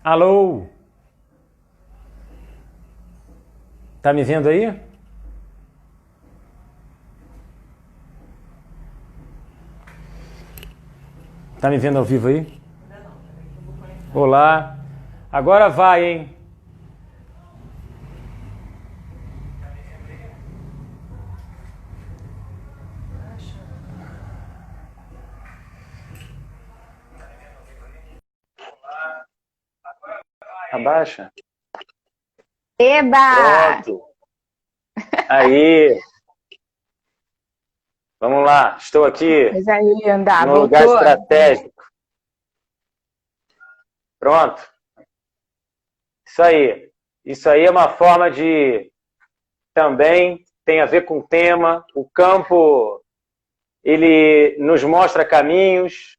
Alô? Tá me vendo aí? Tá me vendo ao vivo aí? Olá. Agora vai, hein? Abaixa. Eba! Pronto. Aí. Vamos lá. Estou aqui Coisa linda, no lugar voltou. estratégico. Pronto. Isso aí. Isso aí é uma forma de também tem a ver com o tema. O campo, ele nos mostra caminhos.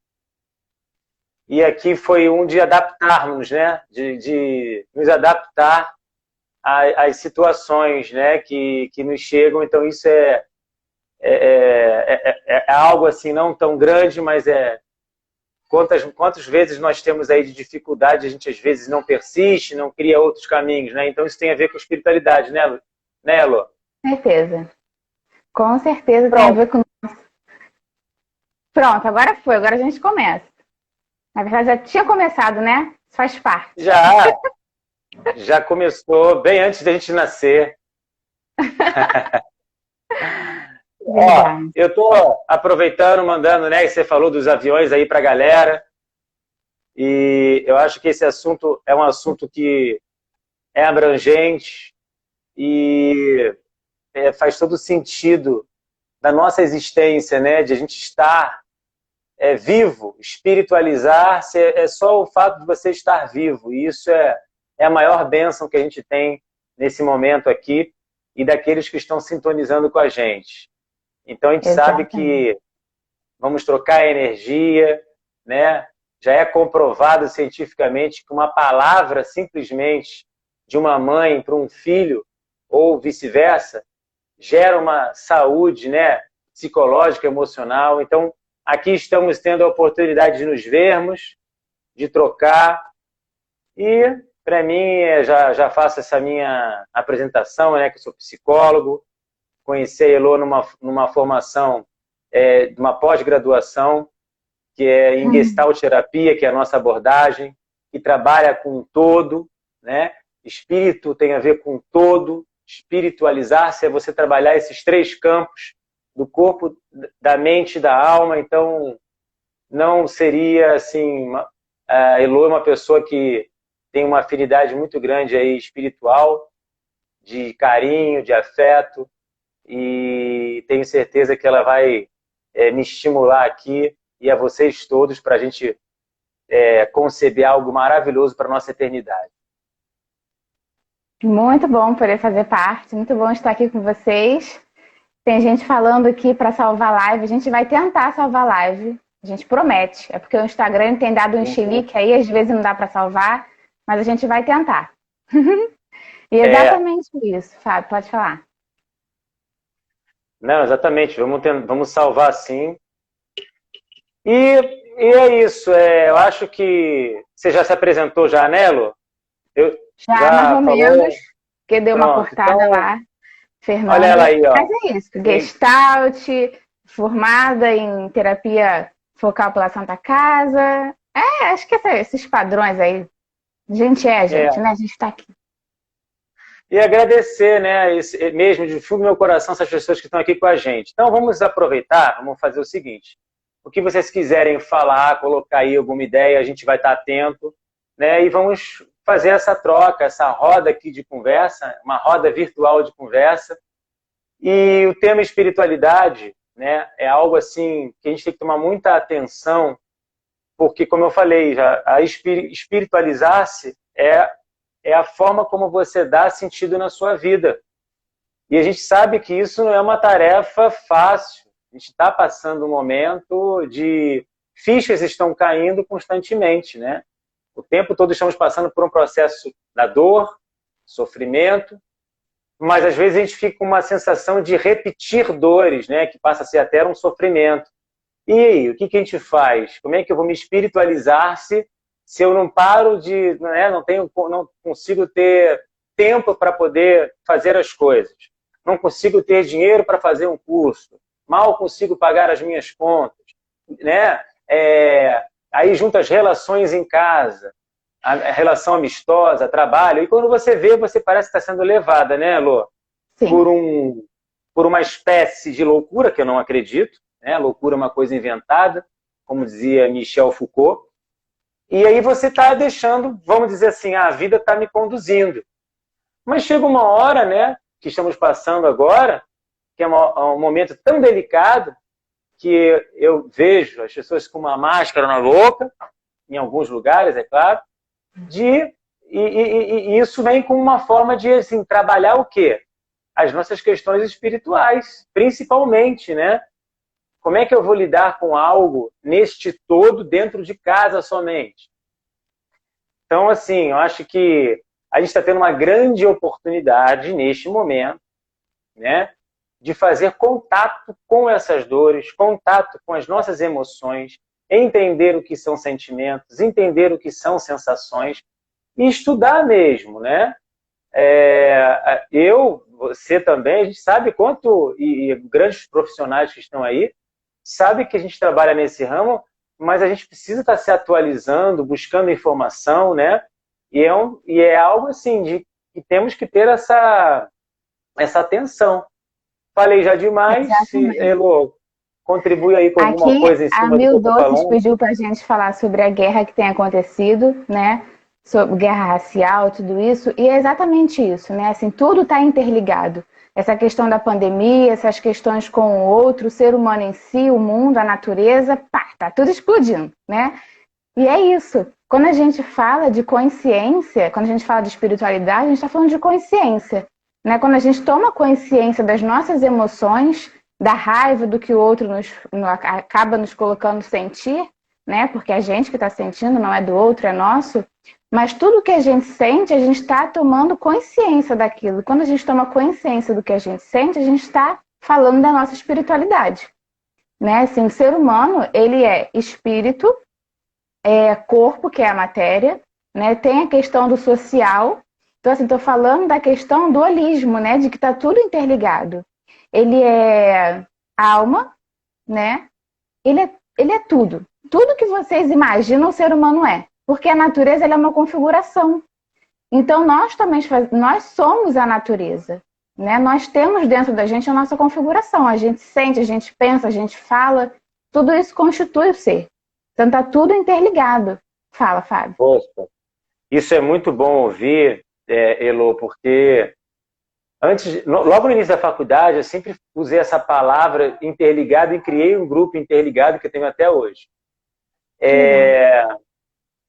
E aqui foi um de adaptarmos, né? De nos adaptar às situações, né? Que nos chegam. Então, isso é algo assim não tão grande, mas quantas vezes nós temos aí de dificuldade, a gente às vezes não persiste, não cria outros caminhos, né? Então, isso tem a ver com espiritualidade, né, Elô? Certeza. Com certeza tem a Pronto. ver com. Pronto, agora foi, agora a gente começa. Na verdade, já tinha começado, né? Isso faz parte. Já começou bem antes da gente nascer. Ó, Verdade. eu tô aproveitando, mandando, né, que você falou dos aviões aí pra galera, e eu acho que esse assunto é um assunto que é abrangente e faz todo sentido da nossa existência, né, de a gente estar vivo, espiritualizar-se é só o fato de você estar vivo, e isso é a maior bênção que a gente tem nesse momento aqui e daqueles que estão sintonizando com a gente. Então a gente sabe Exatamente. que vamos trocar energia, né? Já é comprovado cientificamente que uma palavra simplesmente de uma mãe para um filho ou vice-versa gera uma saúde, né, psicológica, emocional. Então, aqui estamos tendo a oportunidade de nos vermos, de trocar e para mim já faço essa minha apresentação, né, que eu sou psicólogo, conheci a Elô numa formação de uma pós-graduação que é em Hum. Gestalt terapia, que é a nossa abordagem, que trabalha com o todo, né? Espírito tem a ver com o todo, espiritualizar-se é você trabalhar esses três campos do corpo, da mente e da alma. Então, não seria assim, a Elo é uma pessoa que tem uma afinidade muito grande aí espiritual, de carinho, de afeto, e tenho certeza que ela vai me estimular aqui e a vocês todos para a gente conceber algo maravilhoso para a nossa eternidade. Muito bom poder fazer parte, muito bom estar aqui com vocês. Tem gente falando aqui para salvar live, a gente vai tentar salvar live, a gente promete. É porque o Instagram tem dado um chilique aí, às vezes não dá para salvar, mas a gente vai tentar. E É, exatamente isso, Fábio, pode falar. não, exatamente, vamos salvar sim. E é isso, eu acho que você já se apresentou já, Nelo? Eu Já mais já ou falou? menos, que deu uma Pronto, cortada então, lá, olha ela Fernanda. aí, ó. Mas é isso, Gestalt, formada em terapia focal pela Santa Casa. Acho que esses padrões aí. Gente, É, né? A gente tá aqui. e agradecer, né, mesmo de fundo do meu coração, essas pessoas que estão aqui com a gente. Então, vamos aproveitar, vamos fazer o seguinte: o que vocês quiserem falar, colocar aí alguma ideia, a gente vai estar atento, né, e vamos fazer essa troca, essa roda aqui de conversa, uma roda virtual de conversa. E o tema espiritualidade, né, é algo assim que a gente tem que tomar muita atenção, porque, como eu falei, a espiritualizar-se é a forma como você dá sentido na sua vida. E a gente sabe que isso não é uma tarefa fácil. A gente está passando um momento de fichas estão caindo constantemente, né? O tempo todo estamos passando por um processo da dor, sofrimento, mas às vezes a gente fica com uma sensação de repetir dores, né? Que passa a ser até um sofrimento. E aí, o que a gente faz? Como é que eu vou me espiritualizar-se se eu não paro de, né, não consigo ter tempo para poder fazer as coisas, não consigo ter dinheiro para fazer um curso, mal consigo pagar as minhas contas, né? Aí junto as relações em casa, a relação amistosa, trabalho, e quando você vê, você parece que está sendo levada, né, Lô? Sim. Por uma espécie de loucura, que eu não acredito, né? Loucura é uma coisa inventada, como dizia Michel Foucault, e aí você está deixando, vamos dizer assim, a vida está me conduzindo. Mas chega uma hora, né, que estamos passando agora, que é um momento tão delicado, que eu vejo as pessoas com uma máscara na boca, em alguns lugares, é claro, e isso vem com uma forma de assim, trabalhar o quê? As nossas questões espirituais, principalmente, né? Como é que eu vou lidar com algo neste todo dentro de casa somente? Então, assim, eu acho que a gente está tendo uma grande oportunidade neste momento, né, de fazer contato com essas dores, contato com as nossas emoções, entender o que são sentimentos, entender o que são sensações e estudar mesmo, né? Você também, a gente sabe quanto, e grandes profissionais que estão aí, sabe que a gente trabalha nesse ramo, mas a gente precisa estar se atualizando, buscando informação, né? E é algo assim, de que temos que ter essa atenção. Falei já demais, Elô, contribui aí com alguma coisa em A cima do que eu estou 1012 falando. pediu para a gente falar sobre a guerra que tem acontecido, né? Sobre guerra racial, tudo isso, e é exatamente isso, né? Assim, tudo está interligado. Essa questão da pandemia, essas questões com o outro, o ser humano em si, o mundo, a natureza, pá, tá tudo explodindo, né? E é isso. Quando a gente fala de consciência, quando a gente fala de espiritualidade, a gente está falando de consciência, né? Quando a gente toma consciência das nossas emoções, da raiva do que o outro acaba nos colocando sentir, né? Porque a gente que está sentindo não é do outro, é nosso. Mas tudo que a gente sente, a gente está tomando consciência daquilo. Quando a gente toma consciência do que a gente sente, a gente está falando da nossa espiritualidade, né? Assim, o ser humano, ele é espírito, é corpo, que é a matéria, né? Tem a questão do social. Então, assim, estou falando da questão do holismo, né? De que está tudo interligado. Ele é alma, né? Ele é tudo. Tudo que vocês imaginam o ser humano é. Porque a natureza ela é uma configuração. Então, nós somos a natureza, né? Nós temos dentro da gente a nossa configuração. A gente sente, a gente pensa, a gente fala. Tudo isso constitui o ser. Então, está tudo interligado. Fala, Fábio. Poxa, isso é muito bom ouvir, Elô, porque logo no início da faculdade, eu sempre usei essa palavra interligado e criei um grupo interligado que eu tenho até hoje.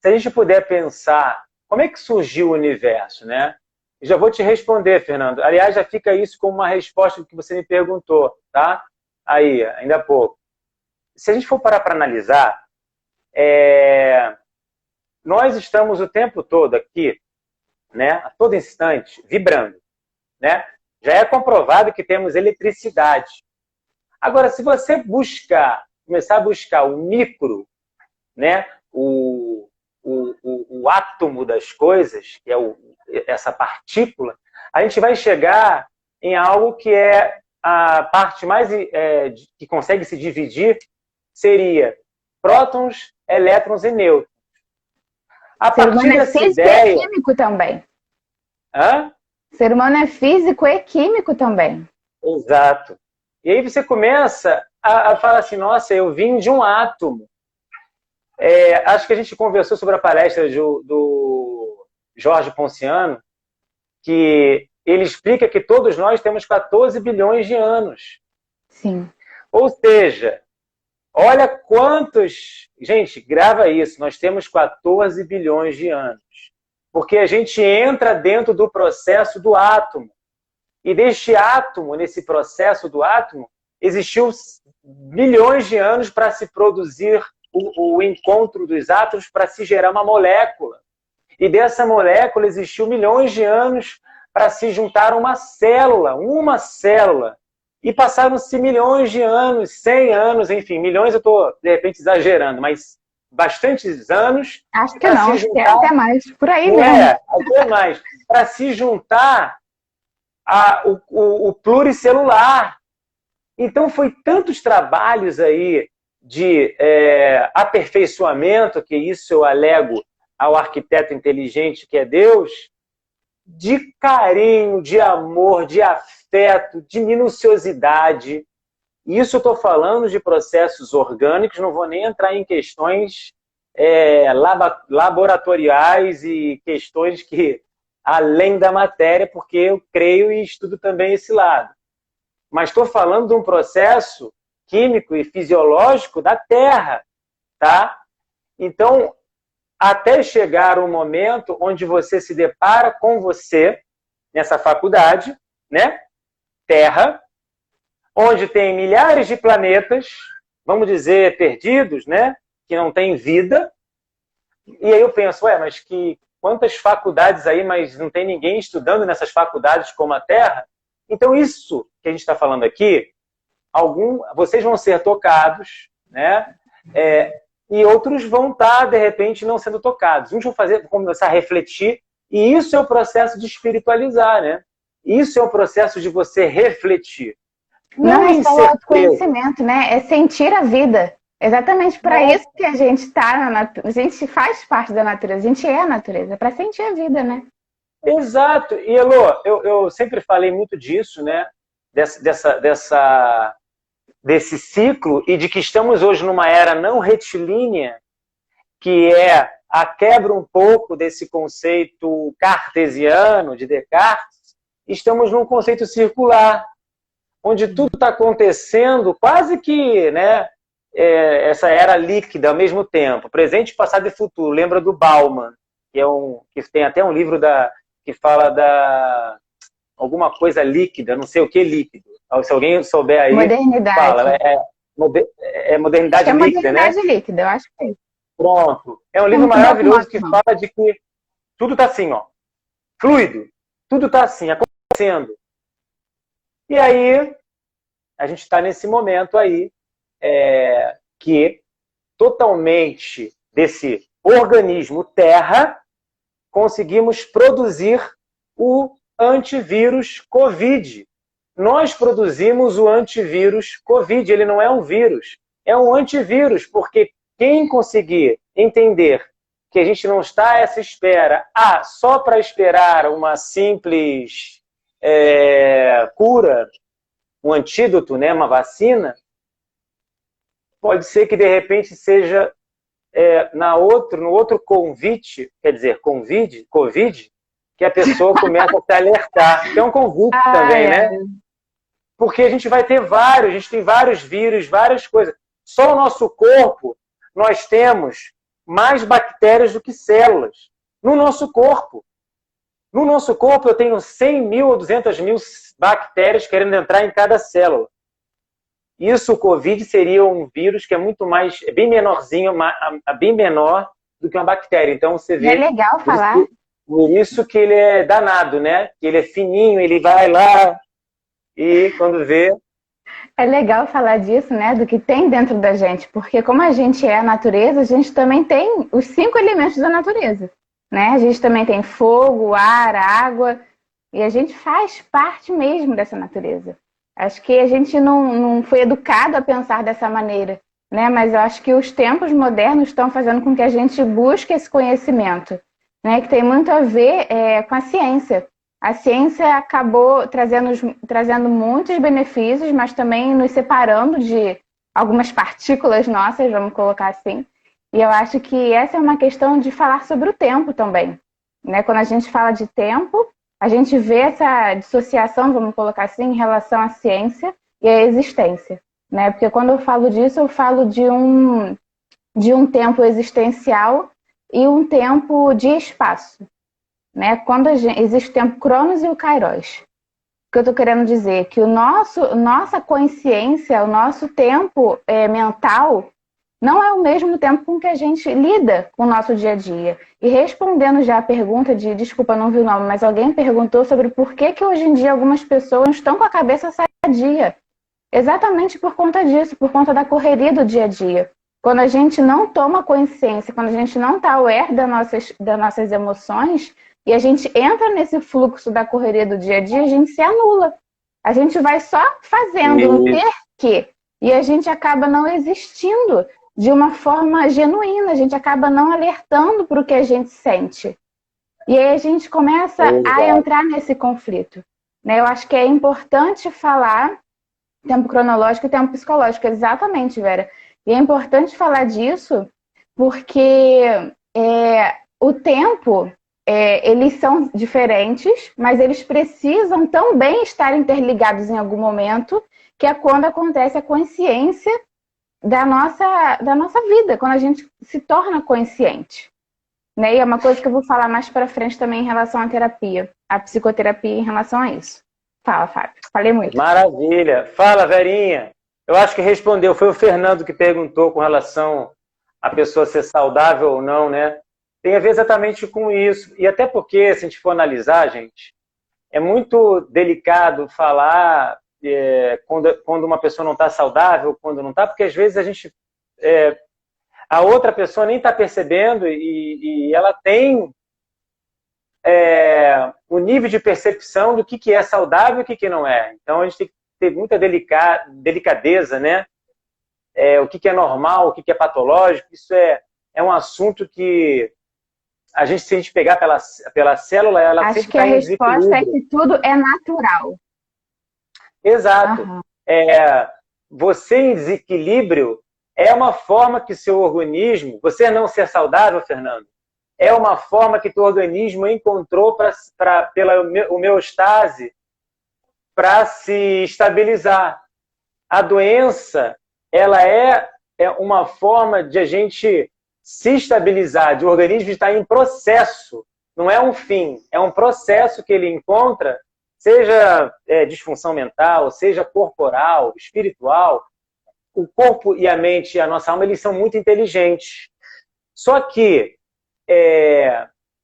Se a gente puder pensar, como é que surgiu o universo, né? Eu já vou te responder, Fernando. Aliás, já fica isso como uma resposta do que você me perguntou, tá? Aí, ainda há pouco. Se a gente for parar para analisar, nós estamos o tempo todo aqui, né, a todo instante, vibrando, né? Já é comprovado que temos eletricidade. Agora, se você começar a buscar o micro, né, o átomo das coisas, que é essa partícula, a gente vai chegar em algo que é a parte mais que consegue se dividir, seria prótons, elétrons e nêutrons. A partir dessa ideia... é químico também. Hã? O ser humano é físico e químico também. Exato. E aí você começa a falar assim, nossa, eu vim de um átomo. Acho que a gente conversou sobre a palestra do Jorge Ponciano, que ele explica que todos nós temos 14 bilhões de anos. Sim. Ou seja, olha quantos... Gente, grava isso, nós temos 14 bilhões de anos. Porque a gente entra dentro do processo do átomo. E deste átomo, nesse processo do átomo, existiu milhões de anos para se produzir o encontro dos átomos, para se gerar uma molécula. E dessa molécula existiu milhões de anos para se juntar uma célula. E passaram-se milhões de anos, 100 anos, enfim, milhões eu estou, de repente, exagerando, mas bastantes anos. Acho que não, acho que é até mais, por aí não mesmo. Até mais. Para se juntar o pluricelular. Então, foi tantos trabalhos aí de aperfeiçoamento, que isso eu alego ao arquiteto inteligente que é Deus, de carinho, de amor, de afeto, de minuciosidade. Isso eu estou falando de processos orgânicos, não vou nem entrar em questões laboratoriais e questões que além da matéria, porque eu creio e estudo também esse lado. Mas estou falando de um processo químico e fisiológico da Terra, tá? Então, até chegar um momento onde você se depara com você, nessa faculdade, né? Terra, onde tem milhares de planetas, vamos dizer, perdidos, né? Que não tem vida. E aí eu penso, mas quantas faculdades aí, mas não tem ninguém estudando nessas faculdades como a Terra? Então, isso que a gente está falando aqui, vocês vão ser tocados, né? E outros vão estar, de repente, não sendo tocados. Uns vão começar a refletir, e isso é o processo de espiritualizar, né? Isso é o processo de você refletir. Não é só o autoconhecimento, né? É sentir a vida. Exatamente para isso que a gente está na natureza. A gente faz parte da natureza, a gente é a natureza, para sentir a vida, né? Exato. E, Elô, eu sempre falei muito disso, né? Desse ciclo, e de que estamos hoje numa era não retilínea, que é a quebra um pouco desse conceito cartesiano de Descartes. Estamos num conceito circular, onde tudo está acontecendo quase que, né, essa era líquida ao mesmo tempo, presente, passado e futuro. Lembra do Bauman, que tem até um livro que fala da alguma coisa líquida, não sei o que líquido. Se alguém souber aí, modernidade. Fala. Modernidade líquida, né? Modernidade líquida, eu acho que é isso. Pronto. É um livro maravilhoso que fala de que tudo está assim, ó, fluido. Tudo está assim, acontecendo. E aí, a gente está nesse momento aí, que totalmente desse organismo Terra, conseguimos produzir o antivírus Covid. Nós produzimos o antivírus Covid. Ele não é um vírus, é um antivírus, porque quem conseguir entender que a gente não está a essa espera, só para esperar uma simples cura, um antídoto, né, uma vacina, pode ser que de repente seja no outro convite, quer dizer, Covid, que a pessoa começa a se alertar. Que é um convite também, né? Porque a gente vai ter a gente tem vários vírus, várias coisas. Só no nosso corpo, nós temos mais bactérias do que células. No nosso corpo. No nosso corpo, eu tenho 100 mil ou 200 mil bactérias querendo entrar em cada célula. Isso, o Covid, seria um vírus que é muito mais, bem menorzinho, bem menor do que uma bactéria. Então, você vê... É legal falar. Por isso que ele é danado, né? Que ele é fininho, ele vai lá e quando vê... É legal falar disso, né? Do que tem dentro da gente. Porque como a gente é a natureza, a gente também tem os 5 elementos da natureza. Né? A gente também tem fogo, ar, água. E a gente faz parte mesmo dessa natureza. Acho que a gente não foi educado a pensar dessa maneira, né? Mas eu acho que os tempos modernos estão fazendo com que a gente busque esse conhecimento, né? Que tem muito a ver com a ciência. A ciência acabou trazendo muitos benefícios, mas também nos separando de algumas partículas nossas, vamos colocar assim. E eu acho que essa é uma questão de falar sobre o tempo também, né? Quando a gente fala de tempo, a gente vê essa dissociação, vamos colocar assim, em relação à ciência e à existência, né? Porque quando eu falo disso, eu falo de um tempo existencial e um tempo de espaço, né? Quando existe o tempo Cronos e o Kairos. O que eu estou querendo dizer é que nossa consciência, o nosso tempo mental não é o mesmo tempo com que a gente lida com o nosso dia a dia. E respondendo já a pergunta desculpa, não vi o nome, mas alguém perguntou sobre por que hoje em dia algumas pessoas estão com a cabeça sadia. Exatamente por conta disso, por conta da correria do dia a dia. Quando a gente não toma consciência, quando a gente não está aware das nossas emoções, e a gente entra nesse fluxo da correria do dia a dia, a gente se anula. A gente vai só fazendo um ter que, e a gente acaba não existindo de uma forma genuína, a gente acaba não alertando para o que a gente sente. E aí a gente começa a entrar nesse conflito. Né? Eu acho que é importante falar tempo cronológico e tempo psicológico, exatamente, Vera. E é importante falar disso porque o tempo, eles são diferentes, mas eles precisam também estar interligados em algum momento, que é quando acontece a consciência da nossa vida, quando a gente se torna consciente. Né? E é uma coisa que eu vou falar mais para frente também em relação à terapia, à psicoterapia em relação a isso. Fala, Fábio. Falei muito. Maravilha. Fala, Verinha. Eu acho que respondeu. Foi o Fernando que perguntou com relação à pessoa ser saudável ou não, né? Tem a ver exatamente com isso. E até porque, se a gente for analisar, gente, é muito delicado falar quando uma pessoa não está saudável, quando não está, porque às vezes a gente... a outra pessoa nem está percebendo e ela tem o nível de percepção do que é saudável e o que não é. Então, a gente tem que ter muita delicadeza, né? O que é normal, o que é patológico. Isso é um assunto que a gente, se a gente pegar pela célula, ela acho que a resposta é que tudo é natural. Exato. Uhum. Você em desequilíbrio é uma forma que seu organismo... Você não ser saudável, Fernando, é uma forma que teu organismo encontrou pela homeostase para se estabilizar. A doença, ela é uma forma de a gente se estabilizar, de o organismo estar em processo. Não é um fim, é um processo que ele encontra, seja disfunção mental, seja corporal, espiritual. O corpo e a mente e a nossa alma, eles são muito inteligentes. Só que,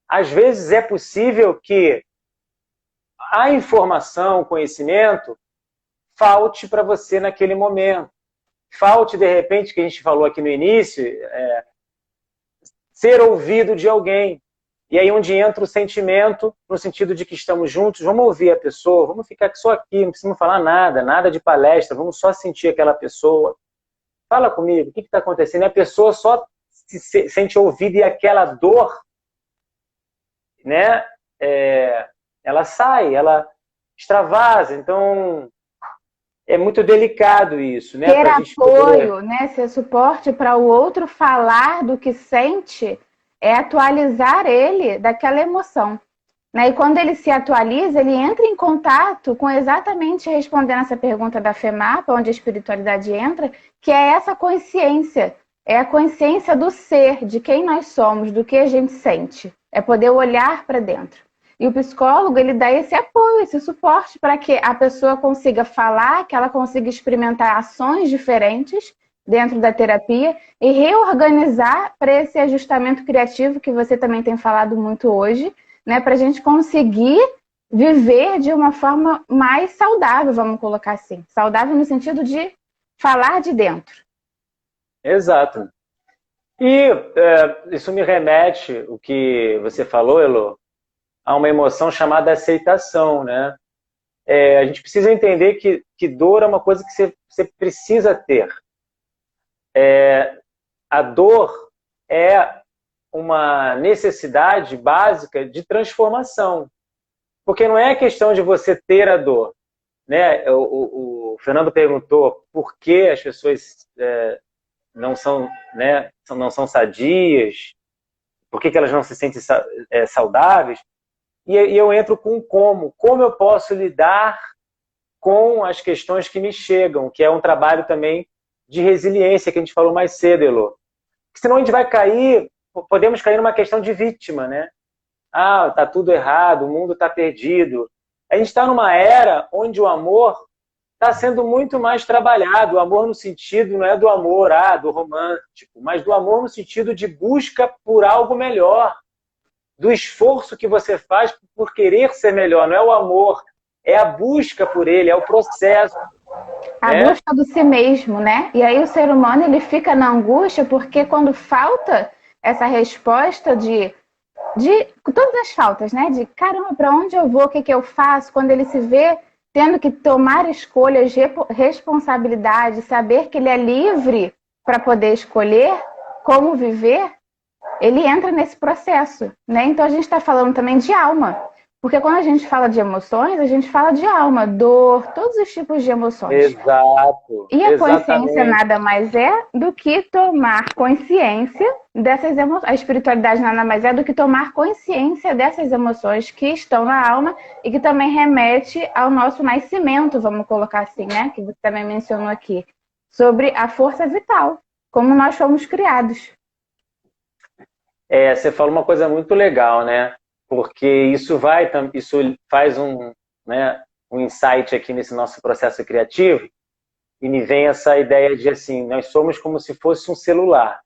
às vezes, é possível que a informação, o conhecimento, falte para você naquele momento. Falte, de repente, que a gente falou aqui no início, ser ouvido de alguém. E aí onde entra o sentimento, no sentido de que estamos juntos, vamos ouvir a pessoa, vamos ficar só aqui, não precisamos falar nada de palestra, vamos só sentir aquela pessoa. Fala comigo, o que está acontecendo? E a pessoa só se sente ouvida e aquela dor, né, ela sai, ela extravasa. Então, é muito delicado isso, né? Ter apoio, né? Ser suporte para o outro falar do que sente é atualizar ele daquela emoção. Né? E quando ele se atualiza, ele entra em contato com exatamente respondendo essa pergunta da FEMAPA, onde a espiritualidade entra, que é essa consciência. É a consciência do ser, de quem nós somos, do que a gente sente. É poder olhar para dentro. E o psicólogo, ele dá esse apoio, esse suporte para que a pessoa consiga falar, que ela consiga experimentar ações diferentes dentro da terapia e reorganizar para esse ajustamento criativo que você também tem falado muito hoje, né, para a gente conseguir viver de uma forma mais saudável, vamos colocar assim. Saudável no sentido de falar de dentro. Exato. E isso me remete, o que você falou, Elô, a uma emoção chamada aceitação, né? A gente precisa entender que dor é uma coisa que você precisa ter. A dor é uma necessidade básica de transformação. Porque não é questão de você ter a dor. Né? O Fernando perguntou por que as pessoas não são sadias, por que elas não se sentem saudáveis. E eu entro com como. Como eu posso lidar com as questões que me chegam, que é um trabalho também de resiliência, que a gente falou mais cedo, Elô. Porque senão a gente vai podemos cair numa questão de vítima, né? Ah, tá tudo errado, o mundo tá perdido. A gente está numa era onde o amor está sendo muito mais trabalhado. O amor no sentido, não é do amor, do romântico, mas do amor no sentido de busca por algo melhor. Do esforço que você faz por querer ser melhor. Não é o amor, é a busca por ele, é o processo. A né? busca do si mesmo, né? E aí o ser humano ele fica na angústia porque quando falta essa resposta de todas as faltas, né? De caramba, para onde eu vou, o que que eu faço? Quando ele se vê tendo que tomar escolhas, responsabilidade, saber que ele é livre para poder escolher como viver, ele entra nesse processo, né? Então a gente está falando também de alma, porque quando a gente fala de emoções, a gente fala de alma, dor, todos os tipos de emoções. Exato, E a consciência exatamente. nada mais é do que tomar consciência dessas emoções. A espiritualidade nada mais é do que tomar consciência dessas emoções que estão na alma e que também remete ao nosso nascimento, vamos colocar assim, né? Que você também mencionou aqui, sobre a força vital, como nós fomos criados. Você falou uma coisa muito legal, né? Porque isso faz né, um insight aqui nesse nosso processo criativo e me vem essa ideia de assim, nós somos como se fosse um celular.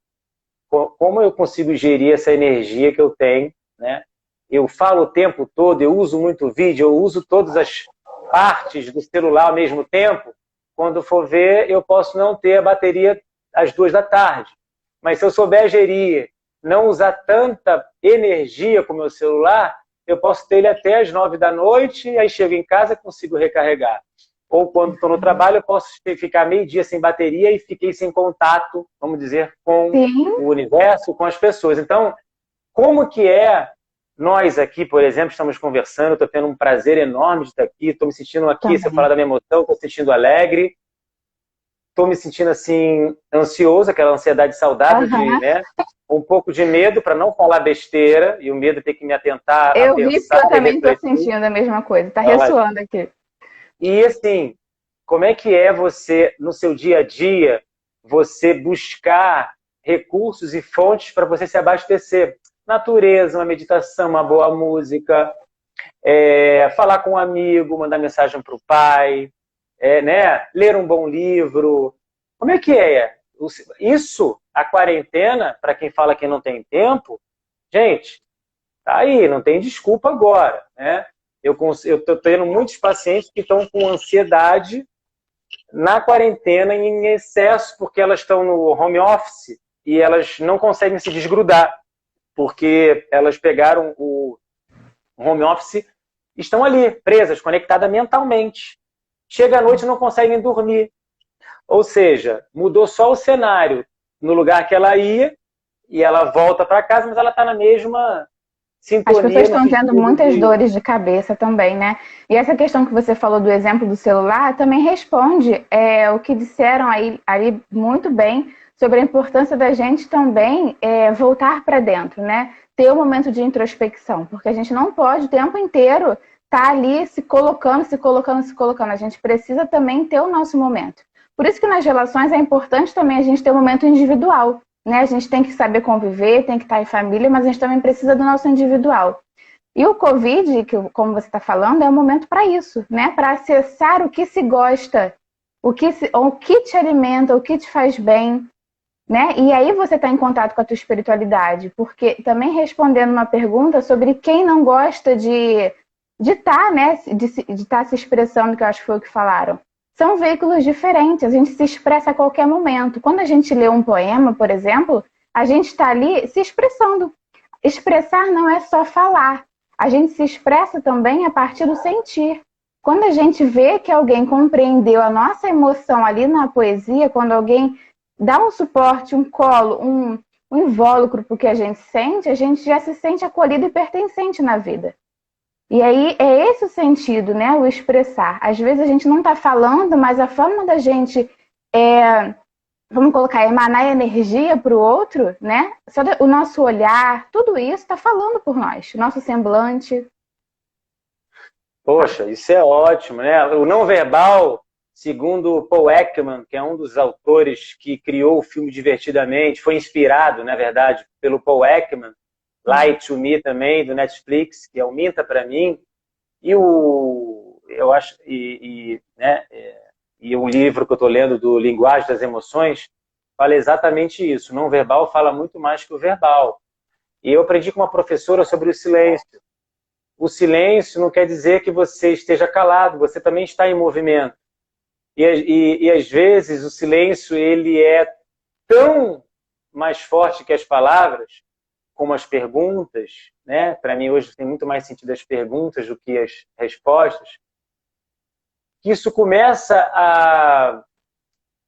Como eu consigo gerir essa energia que eu tenho, né? Eu falo o tempo todo, eu uso muito vídeo, eu uso todas as partes do celular ao mesmo tempo. Quando for ver, eu posso não ter a bateria às 2 da tarde. Mas se eu souber gerir, não usar tanta energia com o meu celular, eu posso ter ele até às 9 da noite, e aí chego em casa e consigo recarregar. Ou quando estou no trabalho, eu posso ficar meio-dia sem bateria e fiquei sem contato, vamos dizer, com Sim, o universo, com as pessoas. Então, como que é nós aqui, por exemplo, estamos conversando, estou tendo um prazer enorme de estar aqui, estou me sentindo aqui, se eu falar também. da minha emoção, estou me sentindo alegre, estou me sentindo assim, ansioso, aquela ansiedade saudável de, Uhum. né, um pouco de medo para não falar besteira, e o medo tem que me atentar a Eu vi porque pensar eu e também estou refletir. sentindo a mesma coisa, está ressoando aqui. E assim, como é que é você, no seu dia a dia, você buscar recursos e fontes para você se abastecer? Natureza, uma meditação, uma boa música, falar com um amigo, mandar mensagem para o pai, né? Ler um bom livro. Como é que é? Isso, a quarentena, para quem fala que não tem tempo, gente, tá aí, não tem desculpa agora, né? Eu estou tendo muitos pacientes que estão com ansiedade na quarentena em excesso, porque elas estão no home office e elas não conseguem se desgrudar, porque elas pegaram o home office, estão ali, presas, conectadas mentalmente. Chega à noite e não conseguem dormir. Ou seja, mudou só o cenário. No lugar que ela ia, e ela volta para casa, mas ela está na mesma As pessoas sintonia, no estão tendo sentido muitas de... dores de cabeça também, né? E essa questão que você falou do exemplo do celular também responde o que disseram aí muito bem sobre a importância da gente também voltar para dentro, né? Ter um momento de introspecção, porque a gente não pode o tempo inteiro estar ali se colocando, se colocando, se colocando. A gente precisa também ter o nosso momento. Por isso que nas relações é importante também a gente ter um momento individual, né? A gente tem que saber conviver, tem que estar em família, mas a gente também precisa do nosso individual. E o Covid, que, como você está falando, é um momento para isso, né? Para acessar o que se gosta, o que te alimenta, o que te faz bem, né? E aí você está em contato com a tua espiritualidade, porque também respondendo uma pergunta sobre quem não gosta de estar, né? De estar se expressando, que eu acho que foi o que falaram. São veículos diferentes, a gente se expressa a qualquer momento. Quando a gente lê um poema, por exemplo, a gente está ali se expressando. Expressar não é só falar, a gente se expressa também a partir do sentir. Quando a gente vê que alguém compreendeu a nossa emoção ali na poesia, quando alguém dá um suporte, um colo, um invólucro para o que a gente já se sente acolhido e pertencente na vida. E aí é esse o sentido, né? O expressar. Às vezes a gente não está falando, mas a forma da gente, vamos colocar, emanar energia para o outro, né? Só o nosso olhar, tudo isso está falando por nós. Nosso semblante. Fala. Poxa, isso é ótimo, né? O não verbal, segundo o Paul Ekman, que é um dos autores que criou o filme Divertidamente, foi inspirado, na verdade, pelo Paul Ekman, Lie to Me também, do Netflix, que é o Minta para mim, e eu acho, né, e o livro que eu estou lendo do Linguagem das Emoções fala exatamente isso. O não verbal fala muito mais que o verbal. E eu aprendi com uma professora sobre o silêncio. O silêncio não quer dizer que você esteja calado, você também está em movimento. E às vezes o silêncio ele é tão mais forte que as palavras, como as perguntas, né? Para mim hoje tem muito mais sentido as perguntas do que as respostas, que isso começa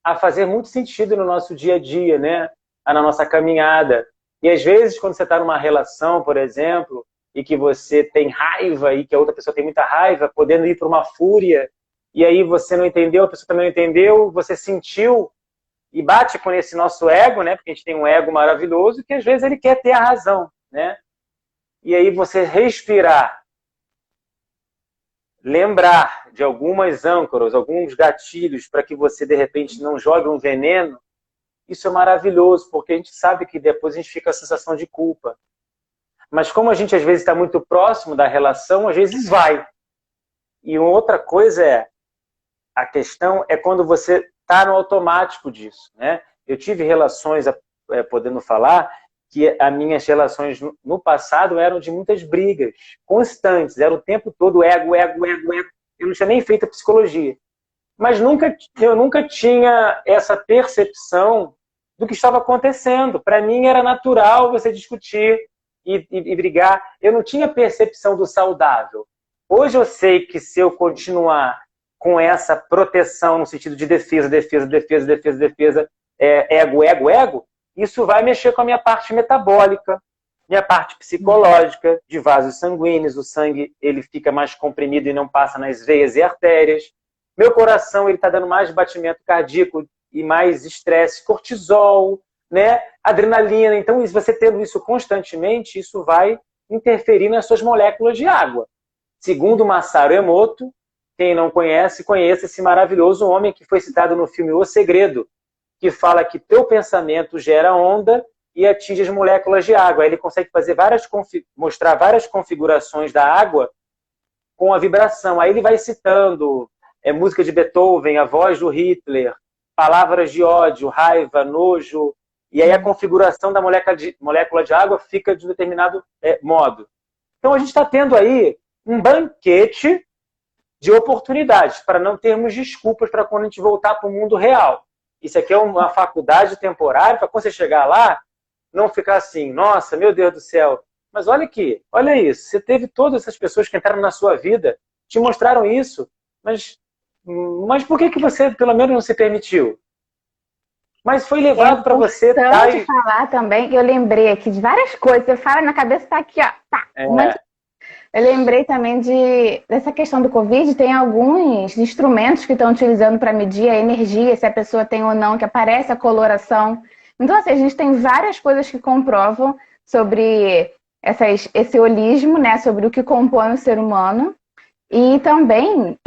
a fazer muito sentido no nosso dia a dia, né? Na nossa caminhada. E às vezes, quando você está numa relação, por exemplo, e que você tem raiva e que a outra pessoa tem muita raiva, podendo ir para uma fúria, e aí você não entendeu, a pessoa também não entendeu, você sentiu e bate com esse nosso ego, né? Porque a gente tem um ego maravilhoso que às vezes ele quer ter a razão, né? E aí você respirar, lembrar de algumas âncoras, alguns gatilhos para que você de repente não jogue um veneno, isso é maravilhoso, porque a gente sabe que depois a gente fica com a sensação de culpa. Mas como a gente às vezes está muito próximo da relação, às vezes vai. E outra coisa a questão é quando você está no automático disso, né? Eu tive relações, podendo falar, que as minhas relações no passado eram de muitas brigas constantes, era o tempo todo ego, ego, ego, ego. Eu não tinha nem feito a psicologia. Mas eu nunca tinha essa percepção do que estava acontecendo. Para mim era natural você discutir e brigar. Eu não tinha percepção do saudável. Hoje eu sei que se eu continuar com essa proteção no sentido de defesa, defesa, defesa, defesa, defesa, ego, ego, ego, isso vai mexer com a minha parte metabólica, minha parte psicológica, de vasos sanguíneos, o sangue ele fica mais comprimido e não passa nas veias e artérias. Meu coração está dando mais batimento cardíaco e mais estresse, cortisol, né? Adrenalina. Então, se você tendo isso constantemente, isso vai interferir nas suas moléculas de água. Segundo Masaru Emoto, quem não conhece, conheça esse maravilhoso homem que foi citado no filme O Segredo, que fala que teu pensamento gera onda e atinge as moléculas de água. Ele consegue fazer mostrar várias configurações da água com a vibração. Aí ele vai citando música de Beethoven, a voz do Hitler, palavras de ódio, raiva, nojo, e aí a configuração da molécula de água fica de um determinado modo. Então a gente está tendo aí um banquete de oportunidades para não termos desculpas para quando a gente voltar para o mundo real. Isso aqui é uma faculdade temporária para quando você chegar lá, não ficar assim, nossa, meu Deus do céu. Mas olha aqui, olha isso. Você teve todas essas pessoas que entraram na sua vida, te mostraram isso, mas por que você, pelo menos, não se permitiu? Mas foi levado para você... É importante falar também, que eu lembrei aqui de várias coisas. Você fala, na cabeça está aqui, ó. Tá, Eu lembrei também dessa questão do Covid, tem alguns instrumentos que estão utilizando para medir a energia, se a pessoa tem ou não, que aparece a coloração. Então, assim, a gente tem várias coisas que comprovam sobre esse holismo, né, sobre o que compõe o ser humano. E também,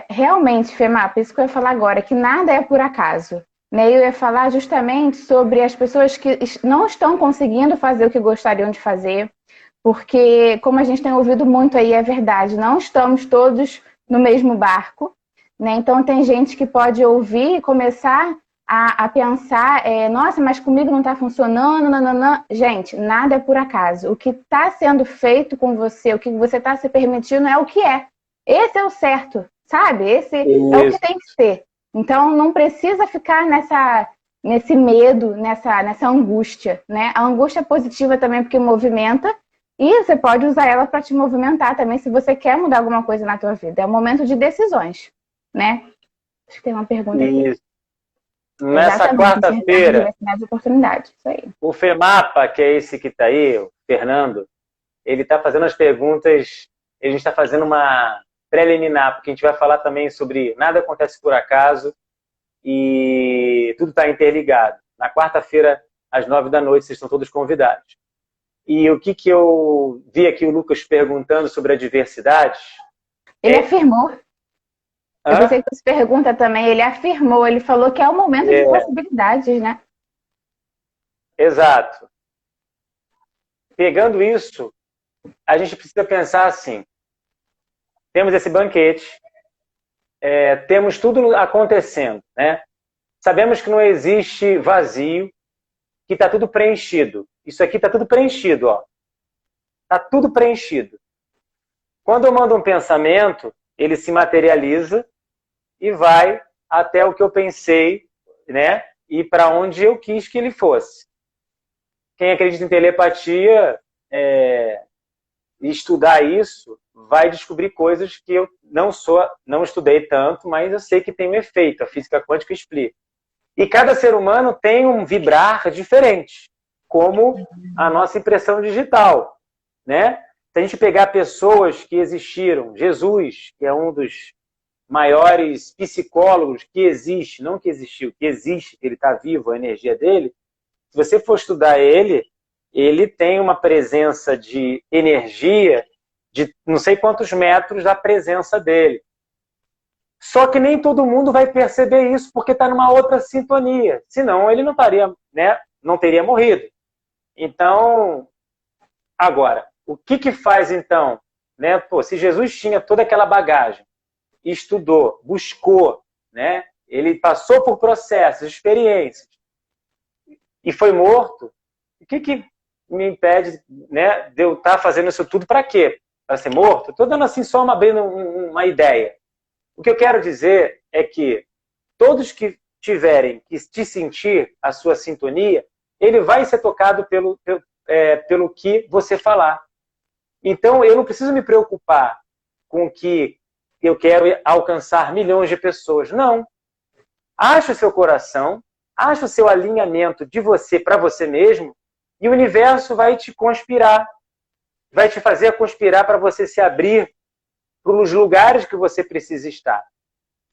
realmente, FEMAP, isso que eu ia falar agora, que nada é por acaso. Né? Eu ia falar justamente sobre as pessoas que não estão conseguindo fazer o que gostariam de fazer, porque, como a gente tem ouvido muito aí, é verdade, não estamos todos no mesmo barco, né? Então tem gente que pode ouvir e começar a pensar, nossa, mas comigo não está funcionando, nananã. Gente, nada é por acaso. O que está sendo feito com você, o que você está se permitindo é o que é. Esse é o certo, sabe? Esse é o que tem que ser. Então não precisa ficar nesse medo, nessa angústia, né? A angústia é positiva também porque movimenta, e você pode usar ela para te movimentar também se você quer mudar alguma coisa na tua vida. É um momento de decisões, né? Acho que tem uma pergunta aqui. Isso. Nessa quarta-feira, o FEMAPA, que é esse que está aí, o Fernando, ele está fazendo as perguntas, a gente está fazendo uma preliminar, porque a gente vai falar também sobre nada acontece por acaso e tudo está interligado. Na quarta-feira, às 9h, vocês estão todos convidados. E o que eu vi aqui o Lucas perguntando sobre a diversidade? Ele afirmou. Eu pensei que você pergunta também. Ele afirmou, ele falou que é o momento de possibilidades, né? Exato. Pegando isso, a gente precisa pensar assim. Temos esse banquete, temos tudo acontecendo, né? Sabemos que não existe vazio, que está tudo preenchido. Isso aqui está tudo preenchido, ó. Está tudo preenchido. Quando eu mando um pensamento, ele se materializa e vai até o que eu pensei, né? E para onde eu quis que ele fosse. Quem acredita em telepatia e estudar isso vai descobrir coisas que eu não estudei tanto, mas eu sei que tem um efeito, a física quântica explica. E cada ser humano tem um vibrar diferente, como a nossa impressão digital, né? Se a gente pegar pessoas que existiram, Jesus, que é um dos maiores psicólogos que existe, não que existiu, que existe, que ele está vivo, a energia dele, se você for estudar ele, ele tem uma presença de energia de não sei quantos metros da presença dele. Só que nem todo mundo vai perceber isso porque está numa outra sintonia. Senão ele não estaria, né, não teria morrido. Então, agora, o que faz então? Né? Pô, se Jesus tinha toda aquela bagagem, estudou, buscou, né? Ele passou por processos, experiências e foi morto, o que me impede, né, de eu estar fazendo isso tudo para quê? Para ser morto? Estou dando assim só abrindo uma ideia. O que eu quero dizer é que todos que tiverem que te sentir a sua sintonia, ele vai ser tocado pelo que você falar. Então, eu não preciso me preocupar com que eu quero alcançar milhões de pessoas. Não. Ache o seu coração, ache o seu alinhamento de você para você mesmo, e o universo vai te conspirar, vai te fazer conspirar para você se abrir para os lugares que você precisa estar.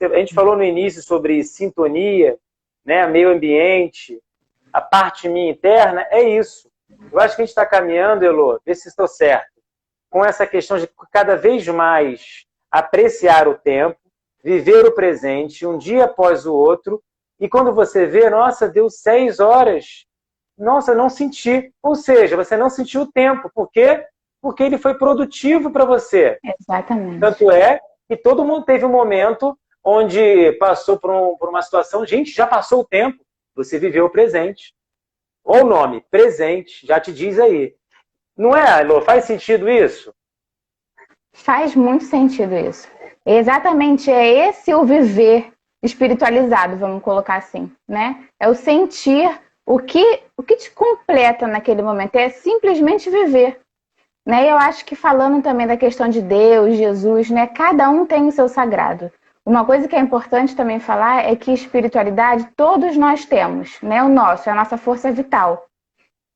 A gente falou no início sobre sintonia, né, meio ambiente, a parte minha interna, é isso. Eu acho que a gente está caminhando, Elô, vê se estou certo, com essa questão de cada vez mais apreciar o tempo, viver o presente, um dia após o outro, e quando você vê, nossa, deu 6 horas, nossa, não senti. Ou seja, você não sentiu o tempo. Por quê? Porque ele foi produtivo para você. Exatamente. Tanto é que todo mundo teve um momento onde passou por uma situação, gente, já passou o tempo, você viveu o presente. Olha o nome, presente, já te diz aí. Não é, Elô? Faz sentido isso? Faz muito sentido isso. Exatamente, é esse o viver espiritualizado, vamos colocar assim, né? É o sentir o que te completa naquele momento, é simplesmente viver. Né? Eu acho que falando também da questão de Deus, Jesus, né? Cada um tem o seu sagrado. Uma coisa que é importante também falar é que espiritualidade todos nós temos, né? O nosso, é a nossa força vital.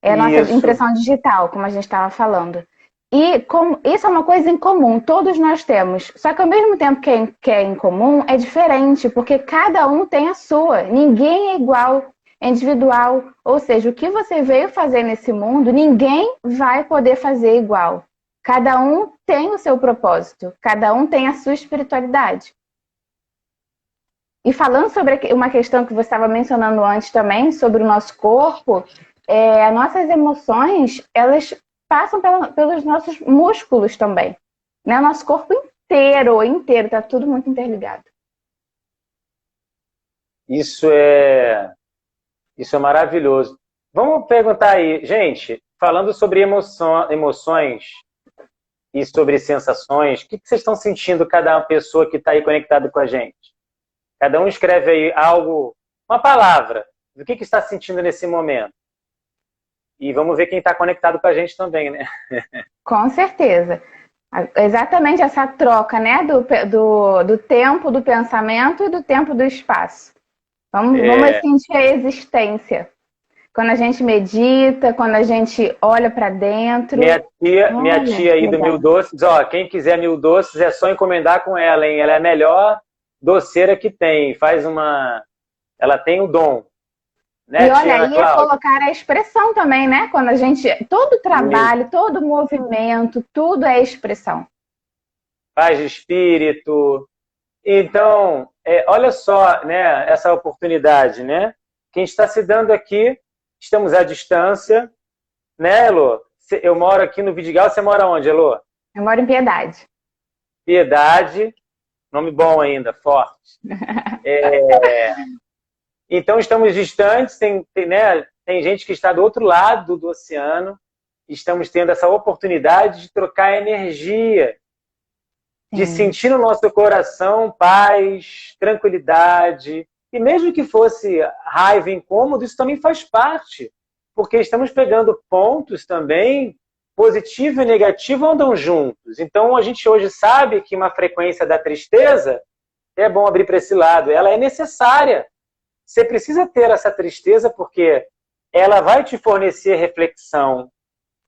É a nossa impressão digital, como a gente estava falando. E isso é uma coisa em comum, todos nós temos. Só que ao mesmo tempo que é em comum, é diferente, porque cada um tem a sua. Ninguém é igual, é individual. Ou seja, o que você veio fazer nesse mundo, ninguém vai poder fazer igual. Cada um tem o seu propósito, cada um tem a sua espiritualidade. E falando sobre uma questão que você estava mencionando antes também, sobre o nosso corpo, nossas emoções, elas passam pelos nossos músculos também. Né? O nosso corpo inteiro, está tudo muito interligado. Isso é maravilhoso. Vamos perguntar aí, gente, falando sobre emoções e sobre sensações, o que vocês estão sentindo, cada pessoa que está aí conectada com a gente? Cada um escreve aí algo, uma palavra, do que está sentindo nesse momento. E vamos ver quem está conectado com a gente também, né? Com certeza. Exatamente essa troca, né? Do tempo do pensamento e do tempo do espaço. Vamos sentir a existência. Quando a gente medita, quando a gente olha para dentro. Minha tia aí do Mil Doces, ó, quem quiser Mil Doces é só encomendar com ela, hein? Ela é a melhor doceira que tem. Ela tem o dom. Né, e olha aí, é colocar a expressão também, né? Quando a gente. Todo trabalho, todo movimento, tudo é expressão. Paz de espírito. Então, olha só, né, essa oportunidade, né? Quem está se dando aqui, estamos à distância, né, Elô? Eu moro aqui no Vidigal, você mora onde, Elô? Eu moro em Piedade. Piedade, nome bom ainda, forte. Então, estamos distantes, tem gente que está do outro lado do oceano, estamos tendo essa oportunidade de trocar energia. de Sim. sentir no nosso coração paz, tranquilidade. E mesmo que fosse raiva, incômodo, isso também faz parte. Porque estamos pegando pontos também, positivo e negativo andam juntos. Então a gente hoje sabe que uma frequência da tristeza, é bom abrir para esse lado, ela é necessária. Você precisa ter essa tristeza porque ela vai te fornecer reflexão,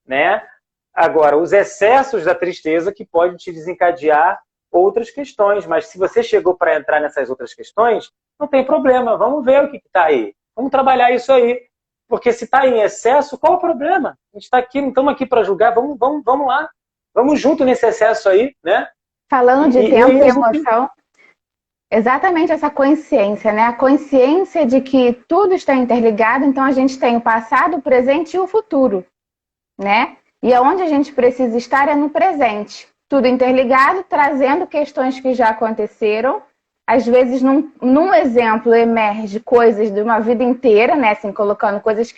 né? Agora, os excessos da tristeza que podem te desencadear outras questões, mas se você chegou para entrar nessas outras questões, não tem problema, vamos ver o que está aí. Vamos trabalhar isso aí. Porque se está em excesso, qual o problema? A gente está aqui, não estamos aqui para julgar, vamos lá. Vamos junto nesse excesso aí, né? Falando de tempo e gente... emoção, exatamente essa consciência, né? A consciência de que tudo está interligado, então a gente tem o passado, o presente e o futuro, né? E aonde a gente precisa estar é no presente. Tudo interligado, trazendo questões que já aconteceram. Às vezes, num exemplo, emerge coisas de uma vida inteira, né? Assim, colocando coisas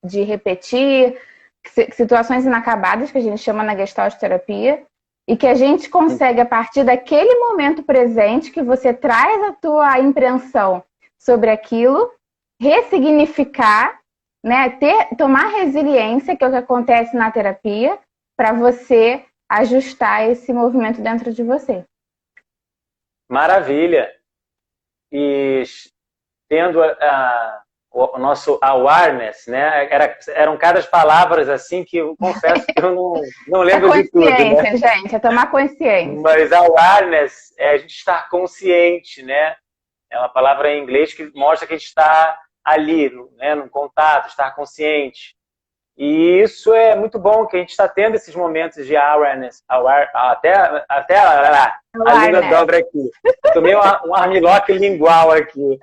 de repetir, situações inacabadas, que a gente chama na Gestalt terapia, e que a gente consegue, a partir daquele momento presente, que você traz a tua impressão sobre aquilo, ressignificar, né? Tomar resiliência, que é o que acontece na terapia, para você ajustar esse movimento dentro de você. Maravilha! E tendo o nosso awareness, né? Eram cada palavras assim que eu confesso que eu não lembro de tudo. Consciência, né? Gente, é tomar consciência. Mas awareness é a gente estar consciente, né? É uma palavra em inglês que mostra que a gente está ali, né? No contato, estar consciente. E isso é muito bom, que a gente está tendo esses momentos de awareness, até a língua dobra aqui. Tomei um armlock lingual aqui.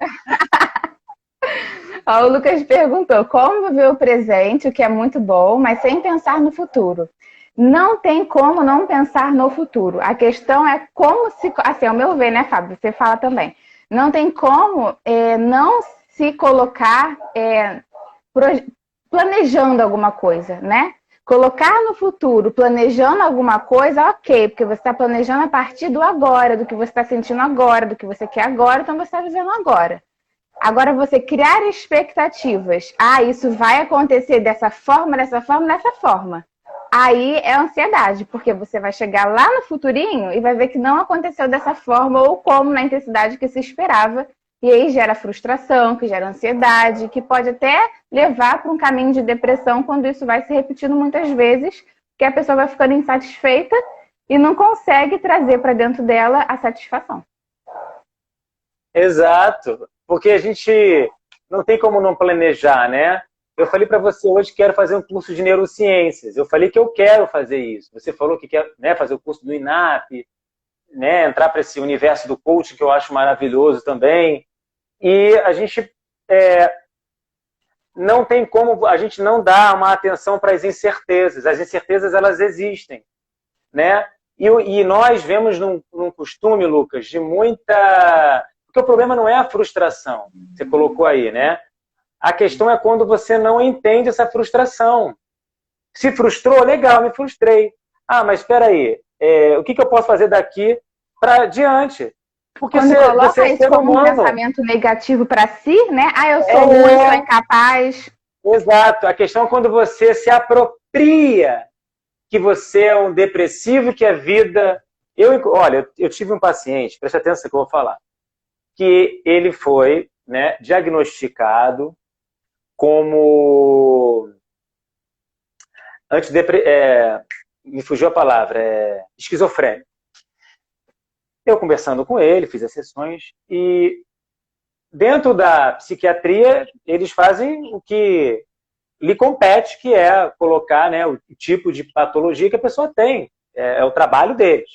Ó, o Lucas perguntou, como viver o presente, o que é muito bom, mas sem pensar no futuro. Não tem como não pensar no futuro. A questão é como se... Assim, ao meu ver, né, Fábio? Você fala também. Não tem como não se colocar planejando alguma coisa, né? Colocar no futuro, planejando alguma coisa, ok, porque você está planejando a partir do agora, do que você está sentindo agora, do que você quer agora, então você está vivendo agora. Agora, você criar expectativas. Ah, isso vai acontecer dessa forma, dessa forma, dessa forma. Aí é ansiedade, porque você vai chegar lá no futurinho e vai ver que não aconteceu dessa forma ou como na intensidade que se esperava. E aí gera frustração, que gera ansiedade, que pode até levar para um caminho de depressão quando isso vai se repetindo muitas vezes, que a pessoa vai ficando insatisfeita e não consegue trazer para dentro dela a satisfação. Exato, porque a gente não tem como não planejar, né? Eu falei para você hoje que quero fazer um curso de neurociências. Eu falei que eu quero fazer isso. Você falou que quer, né, fazer o curso do INAP, né, entrar para esse universo do coaching que eu acho maravilhoso também. E a gente não tem como a gente não dar uma atenção para as incertezas. As incertezas, elas existem, né? E nós vemos num costume, Lucas, de muita... Porque o problema não é a frustração, você colocou aí, né? A questão é quando você não entende essa frustração. Se frustrou, legal, me frustrei. Ah, mas espera aí, o que eu posso fazer daqui para diante? Porque quando coloca você isso como um pensamento negativo para si, né? Ah, eu sou ruim, sou incapaz. Exato. A questão é quando você se apropria que você é um depressivo, que a vida... Olha, eu tive um paciente, presta atenção no que eu vou falar, que ele foi, né, diagnosticado como... me fugiu a palavra, esquizofrênico. Eu conversando com ele, fiz as sessões e dentro da psiquiatria eles fazem o que lhe compete, que é colocar, né, o tipo de patologia que a pessoa tem. É o trabalho deles.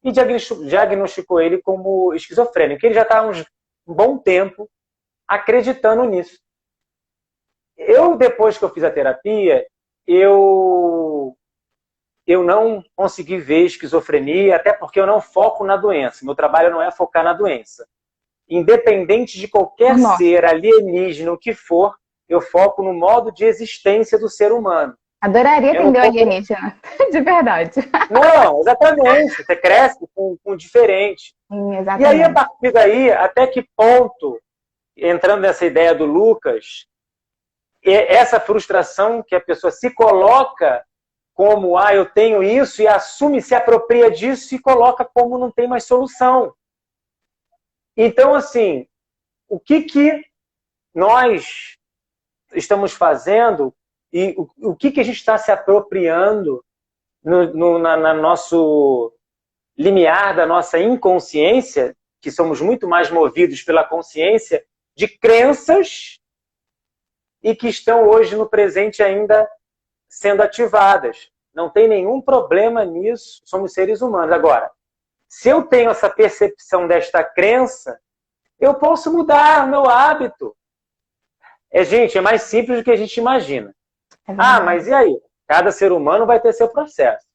E diagnosticou ele como esquizofrênico. Ele já está há um bom tempo acreditando nisso. Depois que eu fiz a terapia, eu não consegui ver esquizofrenia, até porque eu não foco na doença. Meu trabalho não é focar na doença. Independente de qualquer ser alienígena, o que for, eu foco no modo de existência do ser humano. Adoraria Eu não atender o tô... alienígena, de verdade. Não, exatamente. Você cresce com diferente. Sim, E aí, a exatamente. partir daí, até que ponto, entrando nessa ideia do Lucas, essa frustração que a pessoa se coloca como, eu tenho isso, e assume, se apropria disso e coloca como não tem mais solução. Então, assim, o que nós estamos fazendo e o que a gente está se apropriando na nosso limiar da nossa inconsciência, que somos muito mais movidos pela consciência, de crenças e que estão hoje no presente ainda sendo ativadas. Não tem nenhum problema nisso, somos seres humanos. Agora, se eu tenho essa percepção desta crença, eu posso mudar o meu hábito. Gente, é mais simples do que a gente imagina. Mas e aí? Cada ser humano vai ter seu processo.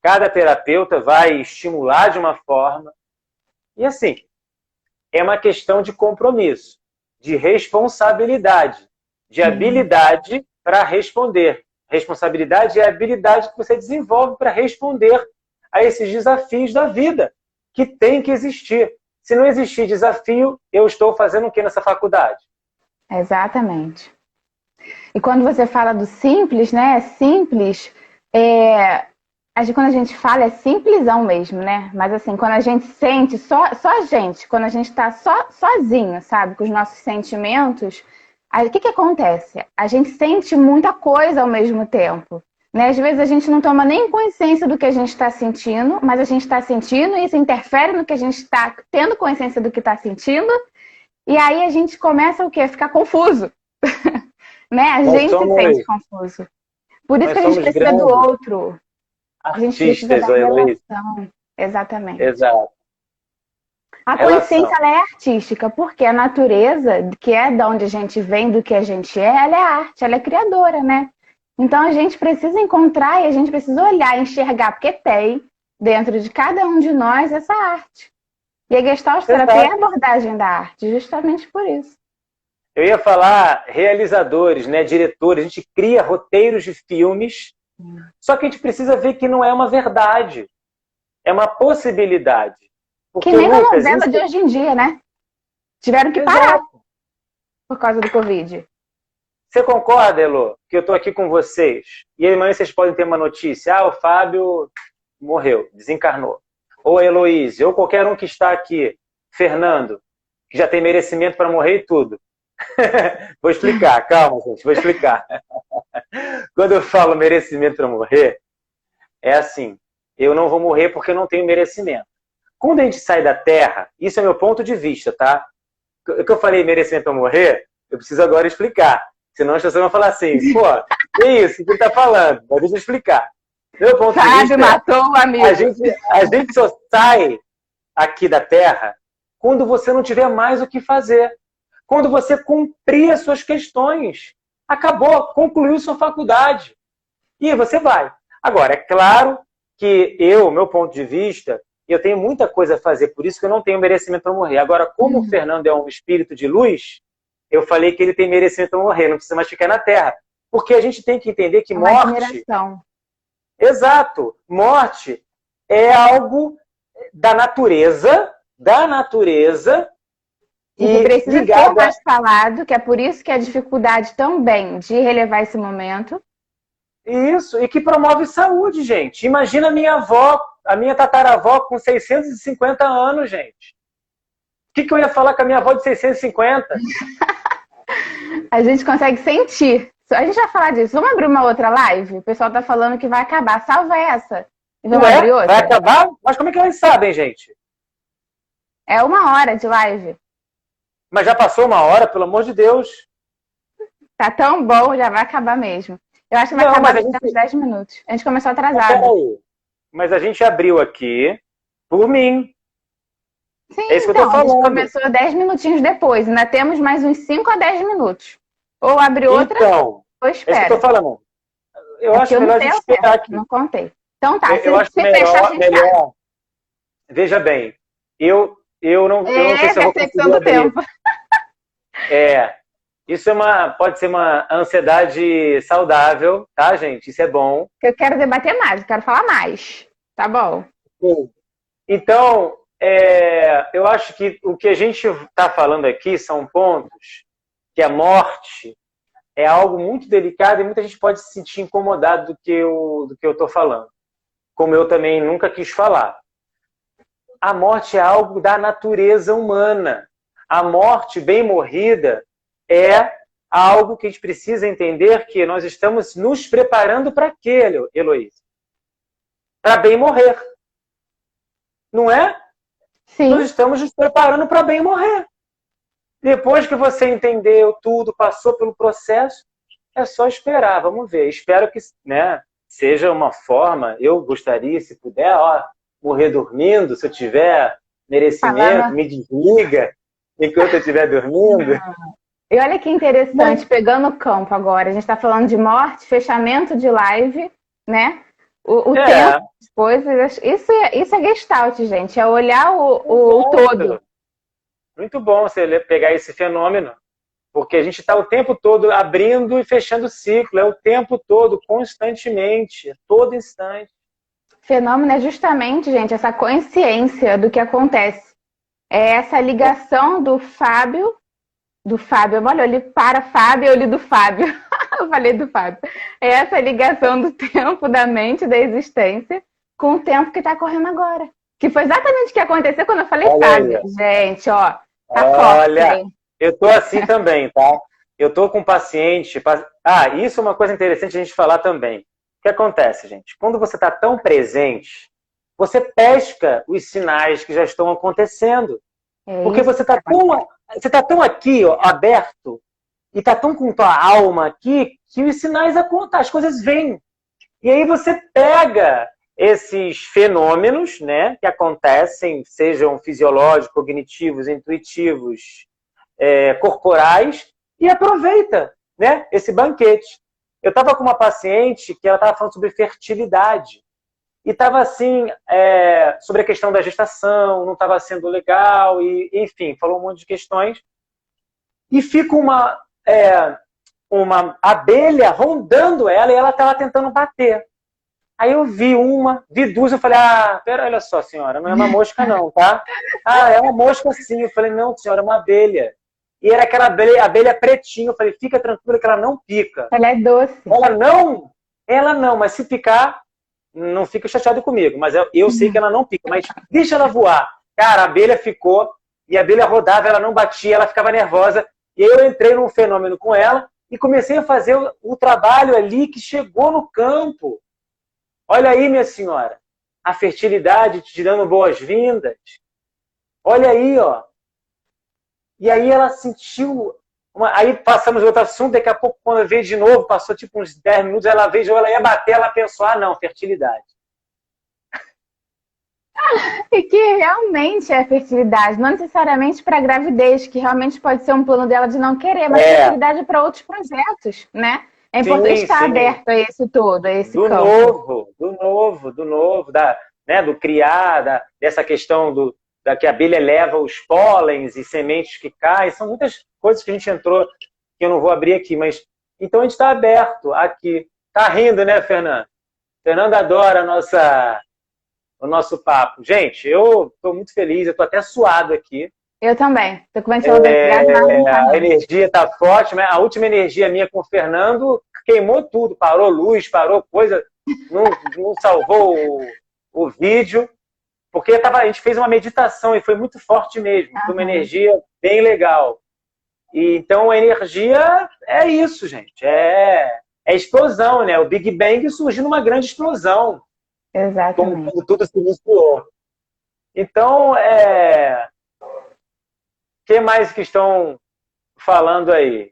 Cada terapeuta vai estimular de uma forma. E assim, é uma questão de compromisso, de responsabilidade, de habilidade para responder. Responsabilidade é a habilidade que você desenvolve para responder a esses desafios da vida, que tem que existir. Se não existir desafio, eu estou fazendo o que nessa faculdade? Exatamente. E quando você fala do simples, né? Simples, quando a gente fala é simplesão mesmo, né? Mas assim, quando a gente sente, só a gente, quando a gente tá sozinho, sabe? Com os nossos sentimentos, aí o que acontece? A gente sente muita coisa ao mesmo tempo. Né? Às vezes a gente não toma nem consciência do que a gente está sentindo, mas a gente está sentindo e isso interfere no que a gente está tendo consciência do que está sentindo. E aí a gente começa o quê? A ficar confuso. Né? A gente se sente confuso. Por isso que a gente precisa do outro. A gente precisa da relação. Exatamente. Exato. A consciência ela é artística, porque a natureza, que é de onde a gente vem, do que a gente ela é arte, ela é criadora, né? Então a gente precisa encontrar e a gente precisa olhar, enxergar, porque tem dentro de cada um de nós essa arte. E a Gestalt terapia é a abordagem da arte, justamente por isso. Eu ia falar realizadores, né, diretores, a gente cria roteiros de filmes, só que a gente precisa ver que não é uma verdade, é uma possibilidade. Porque que nem a novela de hoje em dia, né? Tiveram que parar por causa do Covid. Você concorda, Elo, que eu estou aqui com vocês? E amanhã vocês podem ter uma notícia. O Fábio morreu, desencarnou. Ou a Heloísa, ou qualquer um que está aqui. Fernando, que já tem merecimento para morrer e tudo. Vou explicar, calma, gente, vou explicar. Quando eu falo merecimento para morrer, é assim, eu não vou morrer porque eu não tenho merecimento. Quando a gente sai da Terra, isso é meu ponto de vista, tá? O que eu falei merecimento para morrer, eu preciso agora explicar. Senão as pessoas vão falar assim, pô, que isso que ele tá falando? Mas deixa eu explicar. Meu ponto de vista matou o amigo. A gente só sai aqui da Terra quando você não tiver mais o que fazer. Quando você cumprir as suas questões. Acabou, concluiu sua faculdade. E você vai. Agora, é claro que meu ponto de vista, eu tenho muita coisa a fazer, por isso que eu não tenho merecimento para morrer. Agora, como o Fernando é um espírito de luz, eu falei que ele tem merecimento para morrer, não precisa mais ficar na Terra. Porque a gente tem que entender que morte... Admiração. Exato. Morte é algo da natureza, e que precisa ser mais falado, que é por isso que a dificuldade também de relevar esse momento. Isso, e que promove saúde, gente. Imagina a minha avó, a minha tataravó com 650 anos, gente. O que eu ia falar com a minha avó de 650? A gente consegue sentir. A gente vai falar disso. Vamos abrir uma outra live? O pessoal tá falando que vai acabar. Salva essa. E vamos abrir outra? Vai acabar? Mas como é que eles sabem, gente? É 1 hora de live. Mas já passou 1 hora, pelo amor de Deus. Tá tão bom, já vai acabar mesmo. Eu acho que vai acabar daqui uns 10 minutos. A gente começou atrasado. Mas a gente abriu aqui por mim. Sim, é isso que eu tô falando. A gente começou 10 minutinhos depois. Ainda temos mais uns 5 a 10 minutos. Ou abre outra, ou espera. É isso que eu tô falando. Eu acho melhor a gente esperar aqui. Não contei. Então tá, eu acho melhor. Veja bem, eu não sei se eu vou conseguir abrir. Isso pode ser uma ansiedade saudável, tá, gente? Isso é bom. Eu quero debater mais, eu quero falar mais. Tá bom. Sim. Então, eu acho que o que a gente está falando aqui são pontos que a morte é algo muito delicado e muita gente pode se sentir incomodado do que eu estou falando. Como eu também nunca quis falar. A morte é algo da natureza humana. A morte bem morrida é algo que a gente precisa entender que nós estamos nos preparando para quê, Heloísa? Para bem morrer. Não é? Sim. Nós estamos nos preparando para bem morrer. Depois que você entendeu tudo, passou pelo processo, é só esperar, vamos ver. Espero que, né, seja uma forma, eu gostaria, se puder, morrer dormindo, se eu tiver merecimento, me desliga enquanto eu estiver dormindo. E olha que interessante, pegando o campo agora, a gente está falando de morte, fechamento de live, né? O tempo, as coisas, isso é Gestalt, gente, é olhar o todo. Muito bom você pegar esse fenômeno, porque a gente está o tempo todo abrindo e fechando o ciclo, é o tempo todo, constantemente, todo instante. Fenômeno é justamente, gente, essa consciência do que acontece. É essa ligação do Fábio, olha, eu li para Fábio, eu li do Fábio. Eu falei do Fábio. É essa ligação do tempo, da mente, da existência, com o tempo que está correndo agora. Que foi exatamente o que aconteceu quando eu falei Fábio. Gente, ó, tá forte aí. Eu tô assim também, tá? Eu tô com paciente... isso é uma coisa interessante a gente falar também. O que acontece, gente? Quando você está tão presente, você pesca os sinais que já estão acontecendo. Porque você está tão aqui, ó, aberto, e está tão com tua alma aqui, que os sinais acontecem, as coisas vêm. E aí você pega esses fenômenos, né, que acontecem, sejam fisiológicos, cognitivos, intuitivos, corporais, e aproveita, né, esse banquete. Eu estava com uma paciente que ela estava falando sobre fertilidade. E estava assim, sobre a questão da gestação, não estava sendo legal, e enfim, falou um monte de questões. E fica uma abelha rondando ela e ela estava tentando bater. Aí eu vi duas, eu falei, pera, olha só, senhora, não é uma mosca não, tá? É uma mosca sim. Eu falei, não, senhora, é uma abelha. E era aquela abelha pretinha. Eu falei, fica tranquila que ela não pica. Ela é doce. Ela não, mas se picar, não fica chateado comigo. Mas eu sei que ela não pica, mas deixa ela voar. Cara, a abelha ficou, e a abelha rodava, ela não batia, ela ficava nervosa. E aí eu entrei num fenômeno com ela e comecei a fazer o trabalho ali que chegou no campo. Olha aí, minha senhora, a fertilidade te dando boas-vindas. Olha aí, ó. E aí ela sentiu... Aí passamos outro assunto, daqui a pouco, quando eu veio de novo, passou tipo uns 10 minutos, ela veio, ela ia bater, ela pensou, não, fertilidade. E que realmente é fertilidade, não necessariamente para a gravidez, que realmente pode ser um plano dela de não querer, mas fertilidade para outros projetos, né? É importante estar aberto a esse todo, a esse campo. Do novo, do criar, dessa questão que a abelha leva os pólens e sementes que caem. São muitas coisas que a gente entrou, que eu não vou abrir aqui, mas então a gente está aberto aqui. Tá rindo, né, Fernanda? Fernanda adora o nosso papo. Gente, eu estou muito feliz, eu estou até suado aqui. Eu também. Estou começando a energia está forte, mas a última energia minha com o Fernando queimou tudo, parou luz, parou coisa, não salvou o vídeo, porque a gente fez uma meditação e foi muito forte mesmo, foi uma energia bem legal. E, então a energia é isso, gente, é explosão, né? O Big Bang surgiu numa grande explosão. Exatamente. Como tudo se iniciou. Então, que mais que estão falando aí?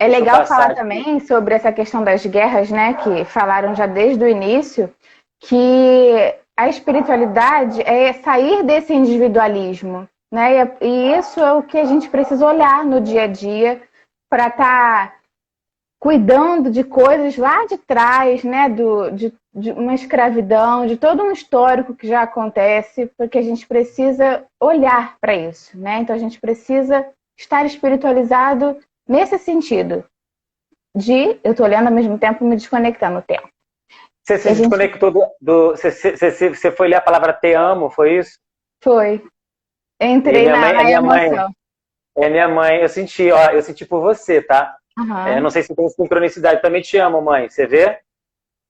É legal falar também sobre essa questão das guerras, né? Que falaram já desde o início, que a espiritualidade é sair desse individualismo, né? E isso é o que a gente precisa olhar no dia a dia para estar cuidando de coisas lá de trás, né? De uma escravidão, de todo um histórico que já acontece, porque a gente precisa olhar para isso, né? Então a gente precisa estar espiritualizado nesse sentido. Eu tô lendo ao mesmo tempo e me desconectando o tempo. Você se desconectou Você foi ler a palavra te amo, foi isso? Foi. Entrei na emoção. É minha mãe, eu senti, ó, eu senti por você, tá? Uhum. Não sei se tem sincronicidade, também te amo, mãe, você vê?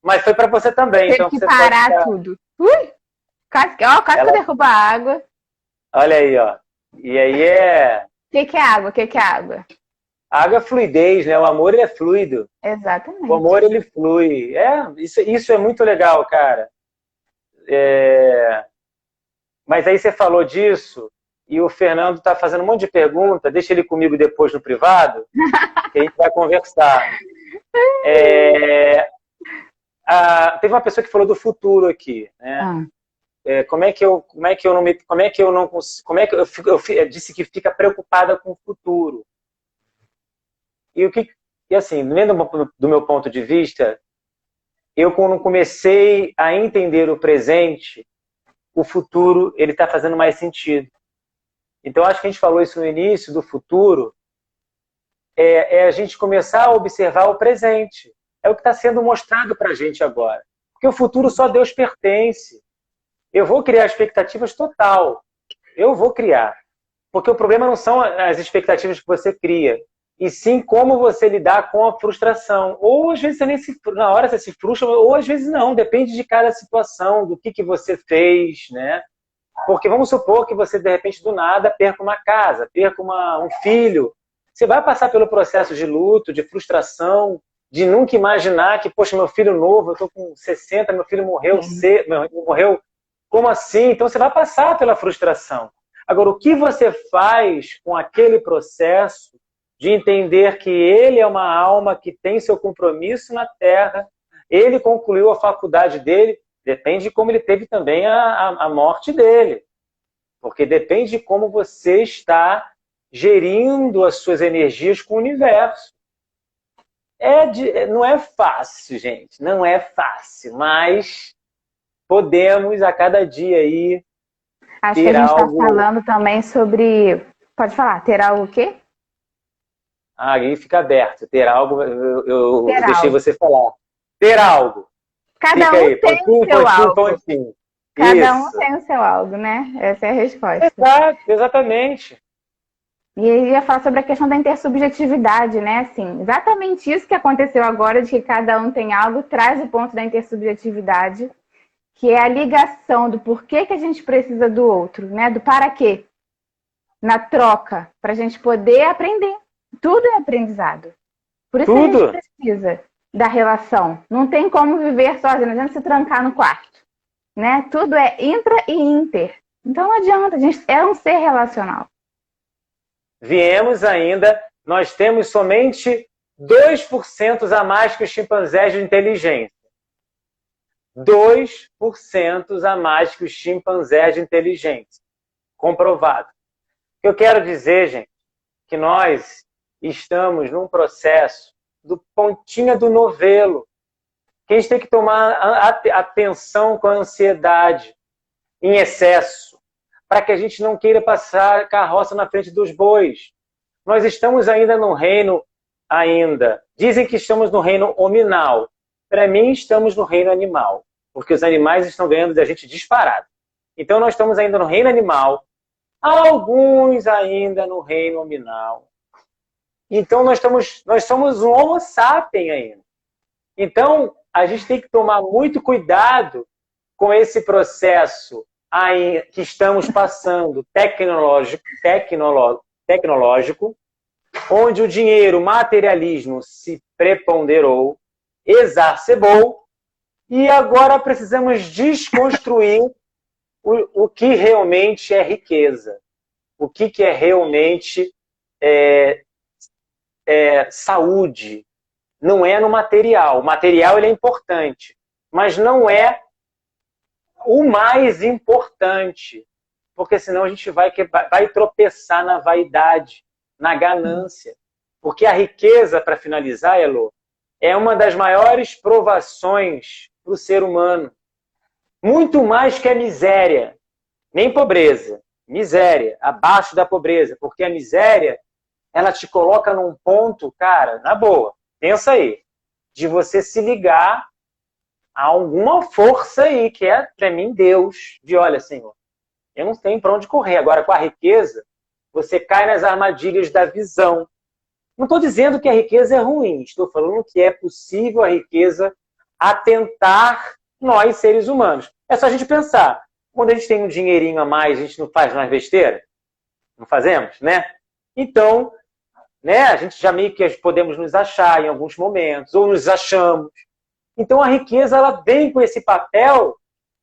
Mas foi pra você também, Teve então que você parar pode... tudo. Ui! Quase que eu derrubo a água. Olha aí, ó. E aí O que é água? O que é água? A água é fluidez, né? O amor, ele é fluido. Exatamente. O amor, ele flui. Isso é muito legal, cara. Mas aí você falou disso e o Fernando tá fazendo um monte de pergunta. Deixa ele comigo depois no privado, que a gente vai conversar. Teve uma pessoa que falou do futuro aqui, né? Como é que eu disse que fica preocupada com o futuro. E assim, do meu ponto de vista, eu quando comecei a entender o presente, o futuro ele está fazendo mais sentido. Então acho que a gente falou isso no início do futuro, a gente começar a observar o presente. É o que está sendo mostrado para a gente agora. Porque o futuro só Deus pertence. Eu vou criar expectativas total. Eu vou criar. Porque o problema não são as expectativas que você cria, e sim como você lidar com a frustração. Ou às vezes na hora você se frustra, ou às vezes não. Depende de cada situação, do que você fez, né? Porque vamos supor que você, de repente, do nada, perca uma casa, perca um filho. Você vai passar pelo processo de luto, de frustração, de nunca imaginar que, poxa, meu filho novo, eu estou com 60, meu filho morreu morreu. Como assim? Então você vai passar pela frustração. Agora, o que você faz com aquele processo de entender que ele é uma alma que tem seu compromisso na Terra, ele concluiu a faculdade dele, depende de como ele teve também a morte dele. Porque depende de como você está gerindo as suas energias com o universo. Não é fácil, gente. Não é fácil, mas podemos a cada dia aí acho que a gente está falando também sobre... Pode falar, ter algo o quê? Aí fica aberto. Ter algo, eu deixei você falar. Ter algo. Cada um tem o seu algo. Cada um tem o seu algo, né? Essa é a resposta. Exatamente. E eu ia falar sobre a questão da intersubjetividade, né? Assim, exatamente isso que aconteceu agora, de que cada um tem algo, traz o ponto da intersubjetividade, que é a ligação do porquê que a gente precisa do outro, né? Do para quê. Na troca, para a gente poder aprender. Tudo é aprendizado. Por isso que a gente precisa da relação. Não tem como viver sozinho, não adianta se trancar no quarto. Né? Tudo é intra e inter. Então não adianta, a gente é um ser relacional. Nós temos somente 2% a mais que os chimpanzés de inteligência. 2% a mais que os chimpanzés de inteligência. Comprovado. O que eu quero dizer, gente, que nós estamos num processo do pontinha do novelo. Que a gente tem que tomar atenção com a ansiedade em excesso, para que a gente não queira passar carroça na frente dos bois. Nós estamos ainda no reino, dizem que estamos no reino hominal. Para mim, estamos no reino animal, porque os animais estão ganhando da gente disparado. Então, nós estamos ainda no reino animal, alguns ainda no reino hominal. Então, nós somos um homo sapiens ainda. Então, a gente tem que tomar muito cuidado com esse processo que estamos passando tecnológico, onde o dinheiro, o materialismo se preponderou, exacerbou, e agora precisamos desconstruir o que realmente é riqueza, o que é realmente saúde. Não é no material. O material ele é importante, mas não é o mais importante, porque senão a gente vai tropeçar na vaidade, na ganância. Porque a riqueza, para finalizar, Elô, é uma das maiores provações para o ser humano. Muito mais que a miséria. Nem pobreza. Miséria, abaixo da pobreza. Porque a miséria ela te coloca num ponto, cara, na boa, pensa aí, de você se ligar a alguma força aí, que é, para mim, Deus, de olha, Senhor, eu não tenho para onde correr. Agora, com a riqueza, você cai nas armadilhas da visão. Não estou dizendo que a riqueza é ruim, estou falando que é possível a riqueza atentar nós, seres humanos. É só a gente pensar, quando a gente tem um dinheirinho a mais, a gente não faz mais besteira? Não fazemos, né? Então, né, a gente já meio que podemos nos achar em alguns momentos, ou nos achamos. Então, a riqueza ela vem com esse papel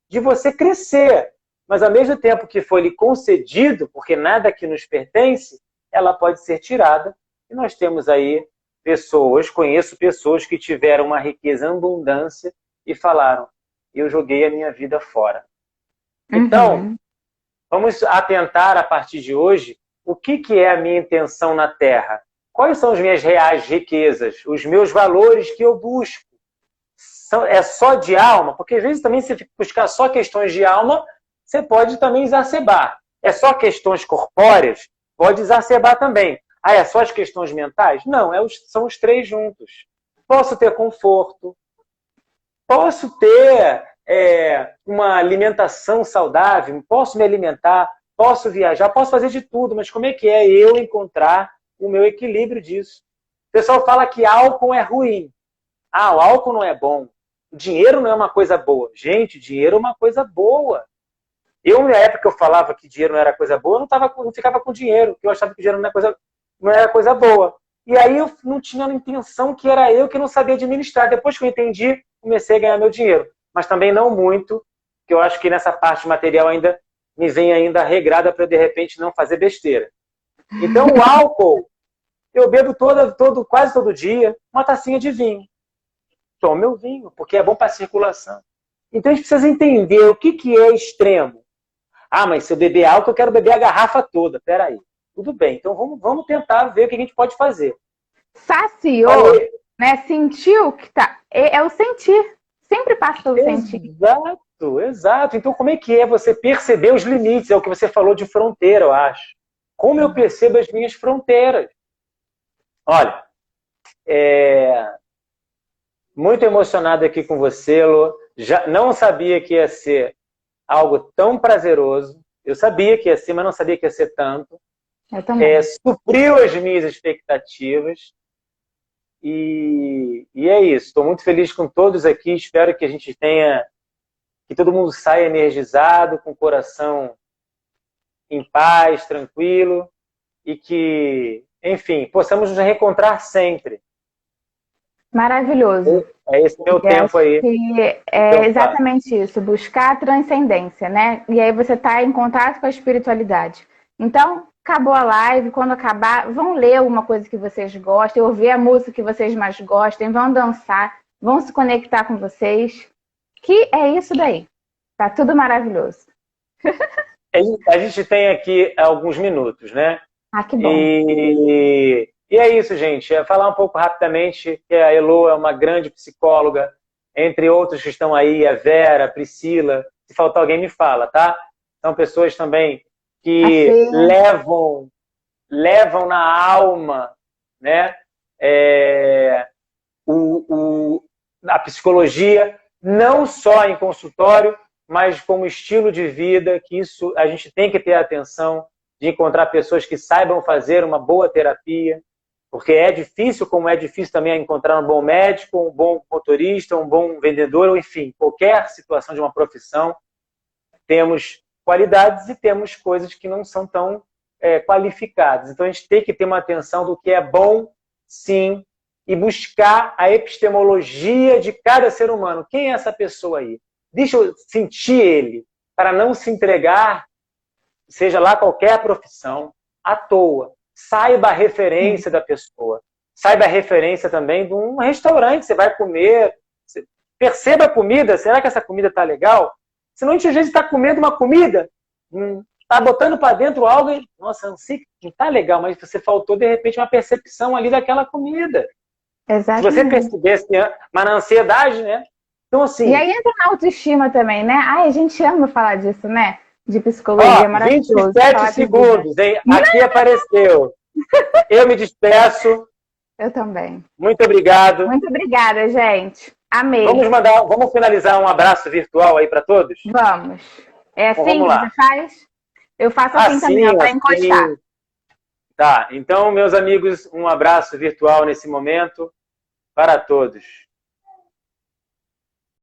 de você crescer. Mas, ao mesmo tempo que foi lhe concedido, porque nada que nos pertence, ela pode ser tirada. E nós temos aí pessoas, conheço pessoas que tiveram uma riqueza em abundância e falaram, eu joguei a minha vida fora. Então, vamos atentar a partir de hoje o que é a minha intenção na Terra. Quais são as minhas reais riquezas? Os meus valores que eu busco. É só de alma? Porque às vezes também se buscar só questões de alma, você pode também exacerbar. É só questões corpóreas? Pode exacerbar também. Ah, é só as questões mentais? Não, são os três juntos. Posso ter conforto, posso ter uma alimentação saudável, posso me alimentar, posso viajar, posso fazer de tudo, mas como é que é eu encontrar o meu equilíbrio disso? O pessoal fala que álcool é ruim. Ah, o álcool não é bom. O dinheiro não é uma coisa boa. Gente, dinheiro é uma coisa boa. Eu, na época que eu falava que dinheiro não era coisa boa, eu não ficava com dinheiro, porque eu achava que dinheiro não era coisa boa. E aí eu não tinha a intenção que era eu que não sabia administrar. Depois que eu entendi, comecei a ganhar meu dinheiro. Mas também não muito, porque eu acho que nessa parte material ainda me vem ainda regrada para, de repente, não fazer besteira. Então, o álcool, eu bebo quase todo dia uma tacinha de vinho. Tomo meu vinho, porque é bom para a circulação. Então, a gente precisa entender o que é extremo. Ah, mas se eu beber álcool, eu quero beber a garrafa toda. Peraí. Tudo bem, então vamos tentar ver o que a gente pode fazer. Saciou, né? Sentiu que tá. É o sentir. Sempre passa pelo sentir. Exato. Então, como é que é você perceber os limites? É o que você falou de fronteira, eu acho. Como eu percebo as minhas fronteiras? Olha, muito emocionado aqui com você, Lô. Já não sabia que ia ser algo tão prazeroso. Eu sabia que ia ser, mas não sabia que ia ser tanto. Supriu as minhas expectativas. E é isso. Estou muito feliz com todos aqui. Espero que a gente que todo mundo saia energizado, com o coração em paz, tranquilo. E que, enfim, possamos nos reencontrar sempre. Maravilhoso. É esse meu tempo aí. É exatamente isso, buscar a transcendência, né? E aí você está em contato com a espiritualidade. Então, acabou a live, quando acabar, vão ler alguma coisa que vocês gostem, ouvir a música que vocês mais gostem, vão dançar, vão se conectar com vocês, que é isso daí. Tá tudo maravilhoso. A gente tem aqui alguns minutos, né? Ah, que bom. E é isso, gente. Falar um pouco rapidamente que a Elô é uma grande psicóloga, entre outros que estão aí, a Vera, a Priscila. Se faltar alguém, me fala, tá? São pessoas também que levam na alma, né? A psicologia, não só em consultório, mas como estilo de vida, que isso a gente tem que ter atenção de encontrar pessoas que saibam fazer uma boa terapia, porque é difícil, como é difícil também encontrar um bom médico, um bom motorista, um bom vendedor, ou enfim, qualquer situação de uma profissão, temos qualidades e temos coisas que não são tão qualificadas. Então a gente tem que ter uma atenção do que é bom, sim, e buscar a epistemologia de cada ser humano. Quem é essa pessoa aí? Deixa eu sentir ele, para não se entregar, seja lá qualquer profissão, à toa. Saiba a referência da pessoa. Saiba a referência também de um restaurante. Você vai comer, perceba a comida. Será que essa comida está legal? Senão a gente às vezes está comendo uma comida, está botando para dentro algo e, nossa, não sei, não está legal, mas você faltou de repente uma percepção ali daquela comida. Exatamente. Se você percebesse, mas na ansiedade, né? Então, assim... E aí entra na autoestima também, né? Ai, a gente ama falar disso, né? De psicologia, maravilhoso. 27 segundos, hein? Aqui apareceu. Eu me despeço. Eu também. Muito obrigado. Muito obrigada, gente. Amei. Vamos finalizar um abraço virtual aí para todos? Vamos. É assim Vamos que lá. você faz? Eu faço assim também, para encostar. Tá, então, meus amigos, um abraço virtual nesse momento para todos.